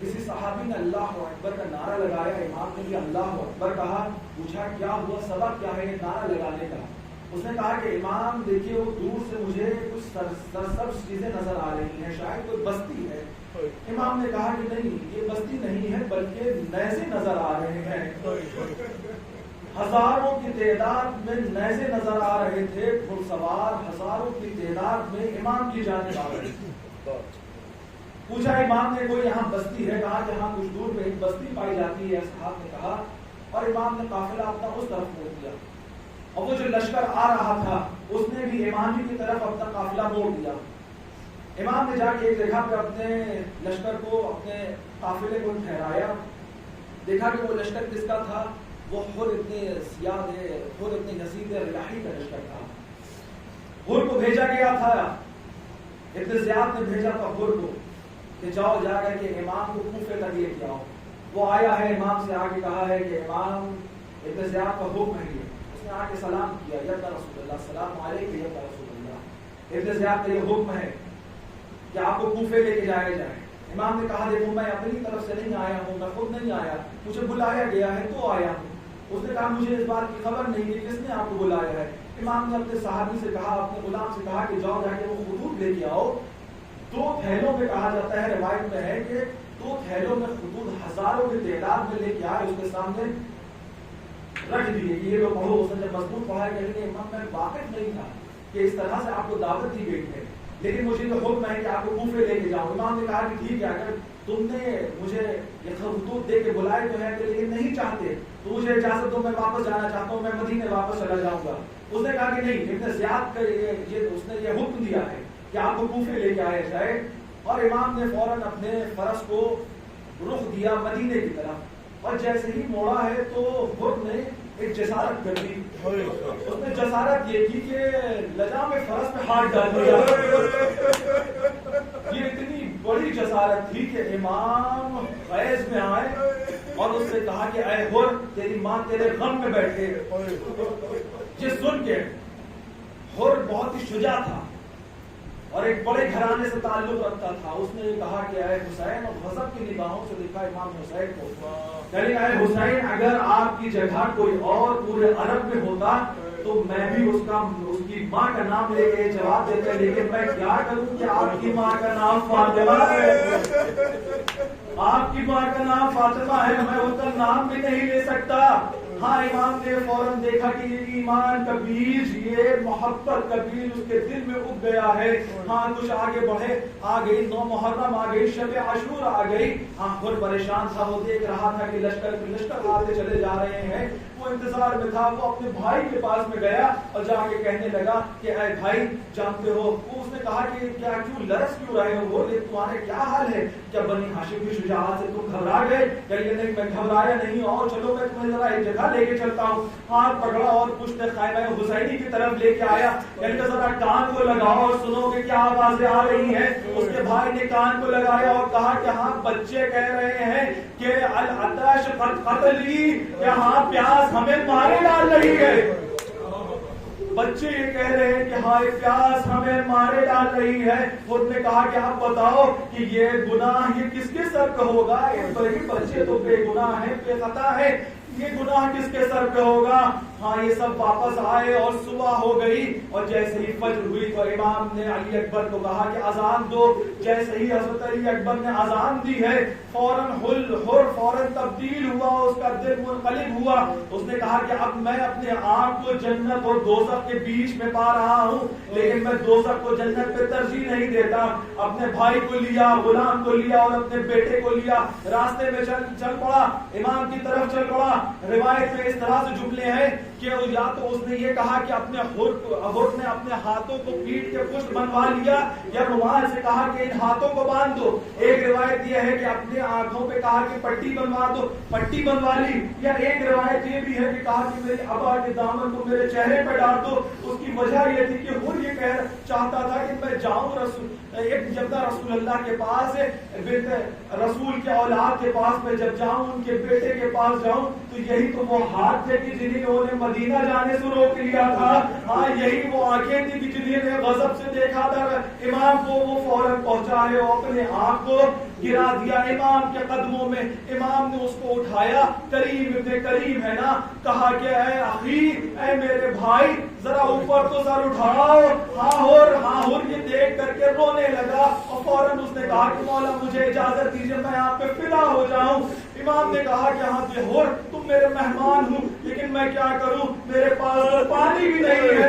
کسی صحابی نے اللہ اکبر کا نعرہ لگایا، امام نے بھی اللہ اکبر کہا، پوچھا کیا ہوا، سبب کیا ہے یہ نعرہ لگانے کا؟ اس نے کہا کہ امام دیکھیے وہ دور سے مجھے کچھ سرسبز چیزیں نظر آ رہی ہیں، شاید کوئی بستی ہے۔ امام نے کہا کہ نہیں، یہ بستی نہیں ہے بلکہ نیزے نظر آ رہے ہیں، ہزاروں کی تعداد میں نیزے نظر آ رہے تھے، گھڑ سوار ہزاروں کی تعداد میں امام کی جانب آ رہے تھے۔ پوچھا امام نے کوئی یہاں بستی ہے؟ کہا کہ ہاں کچھ دور میں ایک بستی پائی جاتی ہے، صاحب نے کہا، اور امام نے قافلہ اپنا اس طرف موڑ دیا، اور وہ جو لشکر آ رہا تھا اس نے بھی امامی کی طرف اپنا قافلہ موڑ دیا۔ امام نے جا کے ایک جگہ پہ اپنے لشکر کو، اپنے قافلے کو ٹھہرایا، دیکھا کہ وہ لشکر کس کا تھا، وہ حر ابن زیاد حر ابن یزید ریاحی کا لشکر تھا۔ حر کو بھیجا گیا تھا، ابن زیاد نے بھیجا تھا حر کو کہ جاؤ جا کر کے امام کو کوفے تک لے کے آؤ۔ وہ آیا ہے، امام سے آگے کہا ہے کہ امام ابن زیاد کا حکم ہے، اس نے آ کے سلام کیا، یا رسول اللہ، السلام علیکم یا رسول اللہ، ابن زیاد کا یہ حکم ہے کہ آپ کو کوفے لے کے جایا جائے۔ امام نے کہا دیکھو میں اپنی طرف سے نہیں آیا ہوں، میں خود نہیں آیا، مجھے بلایا گیا ہے تو آیا ہوں۔ اس نے کہا مجھے اس بات کی خبر نہیں کہ کس نے آپ کو بلایا ہے۔ امام نے اپنے صحابی سے کہا، اپنے غلام سے کہا کہ جاؤ جا کے وہ خطوط لے کے آؤ۔ 2 تھیلوں میں کہا جاتا ہے، روایت میں ہے کہ 2 تھیلوں میں خطوط ہزاروں کی تعداد میں لے کے آئے، اس کے سامنے رکھ دیے کہ یہ لوگ پڑھو۔ اس نے جب مضمون پڑھا کہ امام میں واقف نہیں تھا کہ اس طرح سے آپ کو دعوت دی گئی ہے، لیکن مجھے تو حکم ہے کہ آپ کو کوفے لے کے جاؤ۔ امام نے کہا کہ ٹھیک ہے، اگر تم نے مجھے یہ خطوط دے کے بلائے تو ہے لیکن نہیں چاہتے تو مجھے اجازت دو، میں واپس جانا چاہتا ہوں، میں مدینے واپس چلا جاؤں گا۔ اس نے کہا کہ نہیں، ابن زیاد کا اس نے یہ حکم دیا ہے کہ آپ کو کوفے لے کے آیا جائے۔ اور امام نے فوراً اپنے فرس کو رخ دیا مدینے کی طرف، اور جیسے ہی موڑا ہے تو حر نے ایک جسارت کر دی۔ اس نے جسارت یہ کی کہ لجام فرس میں ہاتھ ڈال دیا۔ یہ اتنی بڑی جسارت تھی کہ امام غیظ میں آئے اور اس سے کہا کہ اے حر، تیری ماں تیرے غم میں بیٹھے۔ یہ سن کے حر بہت ہی شجاع تھا اور ایک بڑے گھرانے سے تعلق رکھتا تھا، اس نے یہ کہا کہ اے حسین، اور غضب کی نگاہوں سے دیکھا امام حسین کو، کہ اے حسین، اگر آپ کی جگہ کوئی اور پورے عرب میں ہوتا تو میں بھی اس کی ماں کا نام لے کے جواب دیتا، لیکن میں کیا کروں کہ آپ کی ماں کا نام فاطمہ ہے، آپ کی ماں کا نام فاطمہ ہے، میں اس کا نام بھی نہیں لے سکتا۔ ہاں امام نے فوراً دیکھا کہ یہ ایمان کا بیج، یہ محبت کا بیج اس کے دل میں اگ گیا ہے. ہاں کچھ آگے بڑھے، آ گئی 9 محرم، آ گئی شب عاشور آ گئی. ہاں بہت پریشان تھا، وہ دیکھ رہا تھا کہ لشکر پہ لشکر آتے چلے جا رہے ہیں. وہ انتظار میں تھا. وہ اپنے بھائی کے پاس میں گیا اور جا کے کہنے لگا کہ اے بھائی جانتے ہو، وہ اس نے کہا کہ کیا کیوں لرز کیوں رہے ہو، بولے تمہارے کیا حال ہے، کیا بنی ہاشم کی شجاعت سے تم گھبرا گئے؟ کہ یہ نہیں میں گھبرایا نہیں، اور چلو میں تمہیں ذرا ایک جگہ لے کے چلتا ہوں. ہاتھ پکڑا اور پشت خیمہ حسینی کی طرف لے کے آیا. یعنی کہ ذرا کان کو لگاؤ اور سنو کہ کیا آوازیں آ رہی ہیں. اس کے بھائی نے کان کو لگایا اور کہا کہ ہاں بچے کہہ رہے ہیں کہ العطش قد قتلی، کہ ہاں پیاس ہمیں مارے ڈال رہی ہے. بچے یہ کہہ رہے ہیں کہ ہاں پیاس ہمیں مارے ڈال رہی ہے. خود نے کہا کہ آپ بتاؤ کہ یہ گناہ یہ کس کے سر پہ ہوگا؟ یہ بچے تو بے گناہ ہیں، بے خطا ہے، یہ گناہ کس کے سر پہ ہوگا؟ ہاں یہ سب واپس آئے اور صبح ہو گئی اور جیسے ہی فجر ہوئی تو امام نے علی اکبر کو کہا کہ اذان دو. جیسے ہی حضرت علی اکبر نے اذان دی ہے فوراً تبدیل ہوا، اس کا دل منقلب ہوا. اس نے کہا کہ اب میں اپنے آپ کو جنت اور دوزخ کے بیچ میں پا رہا ہوں، لیکن میں دوزخ کو جنت پہ ترجیح نہیں دیتا. اپنے بھائی کو لیا، غلام کو لیا اور اپنے بیٹے کو لیا، راستے میں چل پڑا، امام کی طرف چل پڑا. روایت میں اس طرح سے جملے ہیں کہ یا تو اس نے یہ کہا کہ اپنے حر نے اپنے ہاتھوں کو پیٹ کے پشت بنوا لیا، یا رومال سے کہا کہ ان ہاتھوں کو باندھ دو. ایک روایت یہ ہے کہ اپنے آنکھوں پہ کہا کہ پٹی بنوا دو، پٹی بنوا لی. یا ایک روایت یہ بھی ہے کہ کہا کہ میری ابا کے دامن کو میرے چہرے پہ ڈال دو. اس کی وجہ یہ تھی کہ حر یہ چاہتا تھا کہ میں جاؤں جب رسول اللہ کے پاس، رسول کے اولاد کے پاس میں جب جاؤں، ان کے بیٹے کے پاس جاؤں، تو یہی تو وہ ہاتھ تھے کہ جنہیں انہوں نے مدینہ جانے سے روک لیا تھا. ہاں یہی وہ آنکھیں تھی کہ جنہیں نے غضب سے دیکھا تھا امام کو. وہ فوراً پہنچا ہے اور اپنے آنکھ کو گرا دیا امام کے قدموں میں. امام نے اس کو اٹھایا، کریم ابن کریم ہے نا، کہا کہ اے اخی، اے میرے بھائی، ذرا اوپر تو سر اٹھاؤ. ہاں یہ دیکھ کر کے رونے لگا اور فوراً اس نے کہا کہ مولا مجھے اجازت دیجیے میں آپ پہ فدا ہو جاؤں. امام نے کہا کہ ہاں جوہر تم میرے مہمان ہوں، لیکن میں کیا کروں، میرے پاس پانی بھی نہیں ہے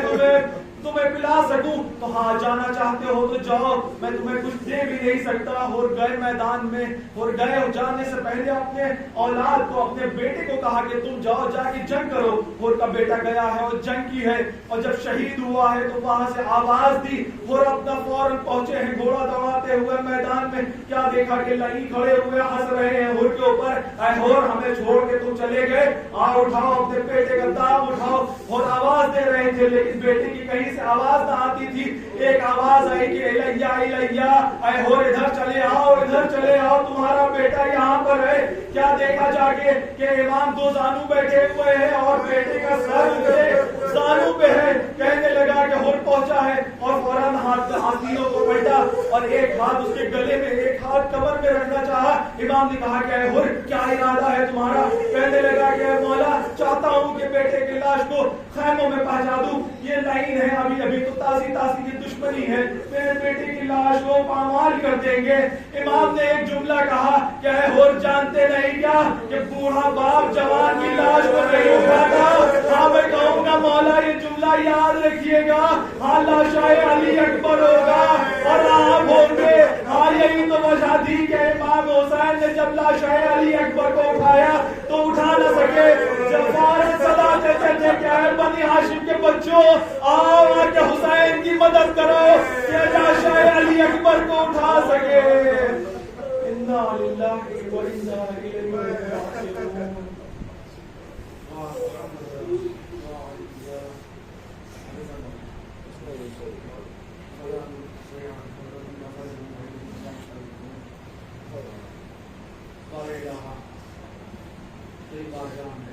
تمہیں پلا سکوں. تو ہاں جانا چاہتے ہو تو جاؤ، میں تمہیں کچھ دے بھی نہیں سکتا. اور گئے میدان میں، اور گئے جانے سے پہلے اپنے اولاد کو، اپنے بیٹے کو کہا کہ تم جاؤ جا کے جنگ کرو. اور کا بیٹا گیا ہے اور جنگ کی ہے، اور جب شہید ہوا ہے تو وہاں سے آواز دی اور اپنا فوراً پہنچے ہیں گھوڑا دوڑاتے ہوئے میدان میں. کیا دیکھا کہ لئی کھڑے ہوئے ہنس رہے ہیں ہور کے اوپر. اے ہور ہمیں چھوڑ کے تم چلے گئے، اٹھاؤ اپنے بیٹے کا دام اٹھاؤ. اور آواز دے رہے تھے لیکن بیٹے کی کہیں سے آواز نہ آتی تھی. ایک آواز آئی کہ الیہ الیہ، اے ہور ادھر چلے آؤ، ادھر چلے آؤ، تمہارا بیٹا یہاں پر ہے. کیا دیکھا جا کے کہ امام 2 زانو بیٹھے ہوئے ہیں اور بیٹے کا سر زانو پہ ہے. کہنے لگا کہ ہور پہنچا ہے اور فوراً ہاتھیوں کو پلٹا اور ایک ہاتھ اس کے گلے میں، ایک ہاتھ کمر میں رکھنا چاہا. امام نے کہا کہ اے ہور کیا ارادہ ہے تمہارا؟ کہنے لگا کہ اے مولا چاہتا ہوں کہ بیٹے کی لاش کو خیموں میں پہنچا دوں. یہ لائن ہے ابھی تو تازی کی دشمنی ہے، میرے بیٹے کی لاش کو پامال کر دیں گے. امام نے ایک جملہ کہا کہ اے ہور جانتے نہیں کیا کہ بوڑھا باپ جوان کی لاش کو نہیں اٹھاتا. ہاں میں کہوں گا مولا یہ جملہ یاد رکھیے گا، ہاں لاشائے علی اکبر ہوگا اور آپ ہوں گے. ہاں یہی تو وجہ تھی کہ امام حسین نے جب لاشائے علی اکبر کو اٹھایا تو اٹھا نہ سکے. جب فارغ صدا دیتے تھے کہ اے بنی ہاشم کے بچوں آؤ آ کے حسین کی مدد کرو کہ لاشائے علی اکبر کو اٹھا سکے. انا للہ و انا الیہ راجعون.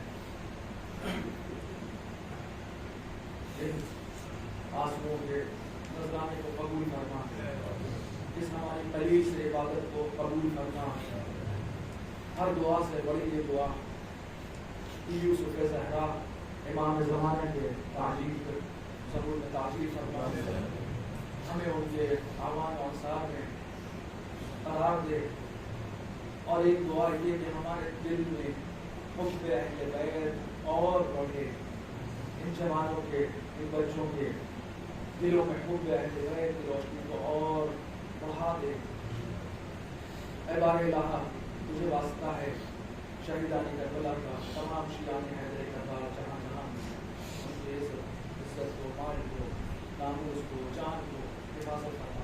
آنسوؤں کے نذرانے کو قبول کرنا، اس ہماری قریب سے عبادت کو قبول کرنا. ہر دعا سے بڑی یہ دعا یوسف زہرا امام زمانے کے تعجیل ضرور میں تعجیل فرما ہمیں ان کے اعوان و انصار میں قرار دے. اور ایک دعا یہ کہ ہمارے دل میں حب اہل بیت اور اور بڑھے، ان جوانوں کے، ان بچوں کے دلوں میں حب اہل بیت کی روشنی کو اور بڑھا دے۔ اے بار الہ، تجھے واسطہ ہے شہیدان کربلا کا، تمام شیعان حیدر کربلا جہاں جہاں عزت کو، مال کو، ناموس کو، جان کو حفاظت فرما۔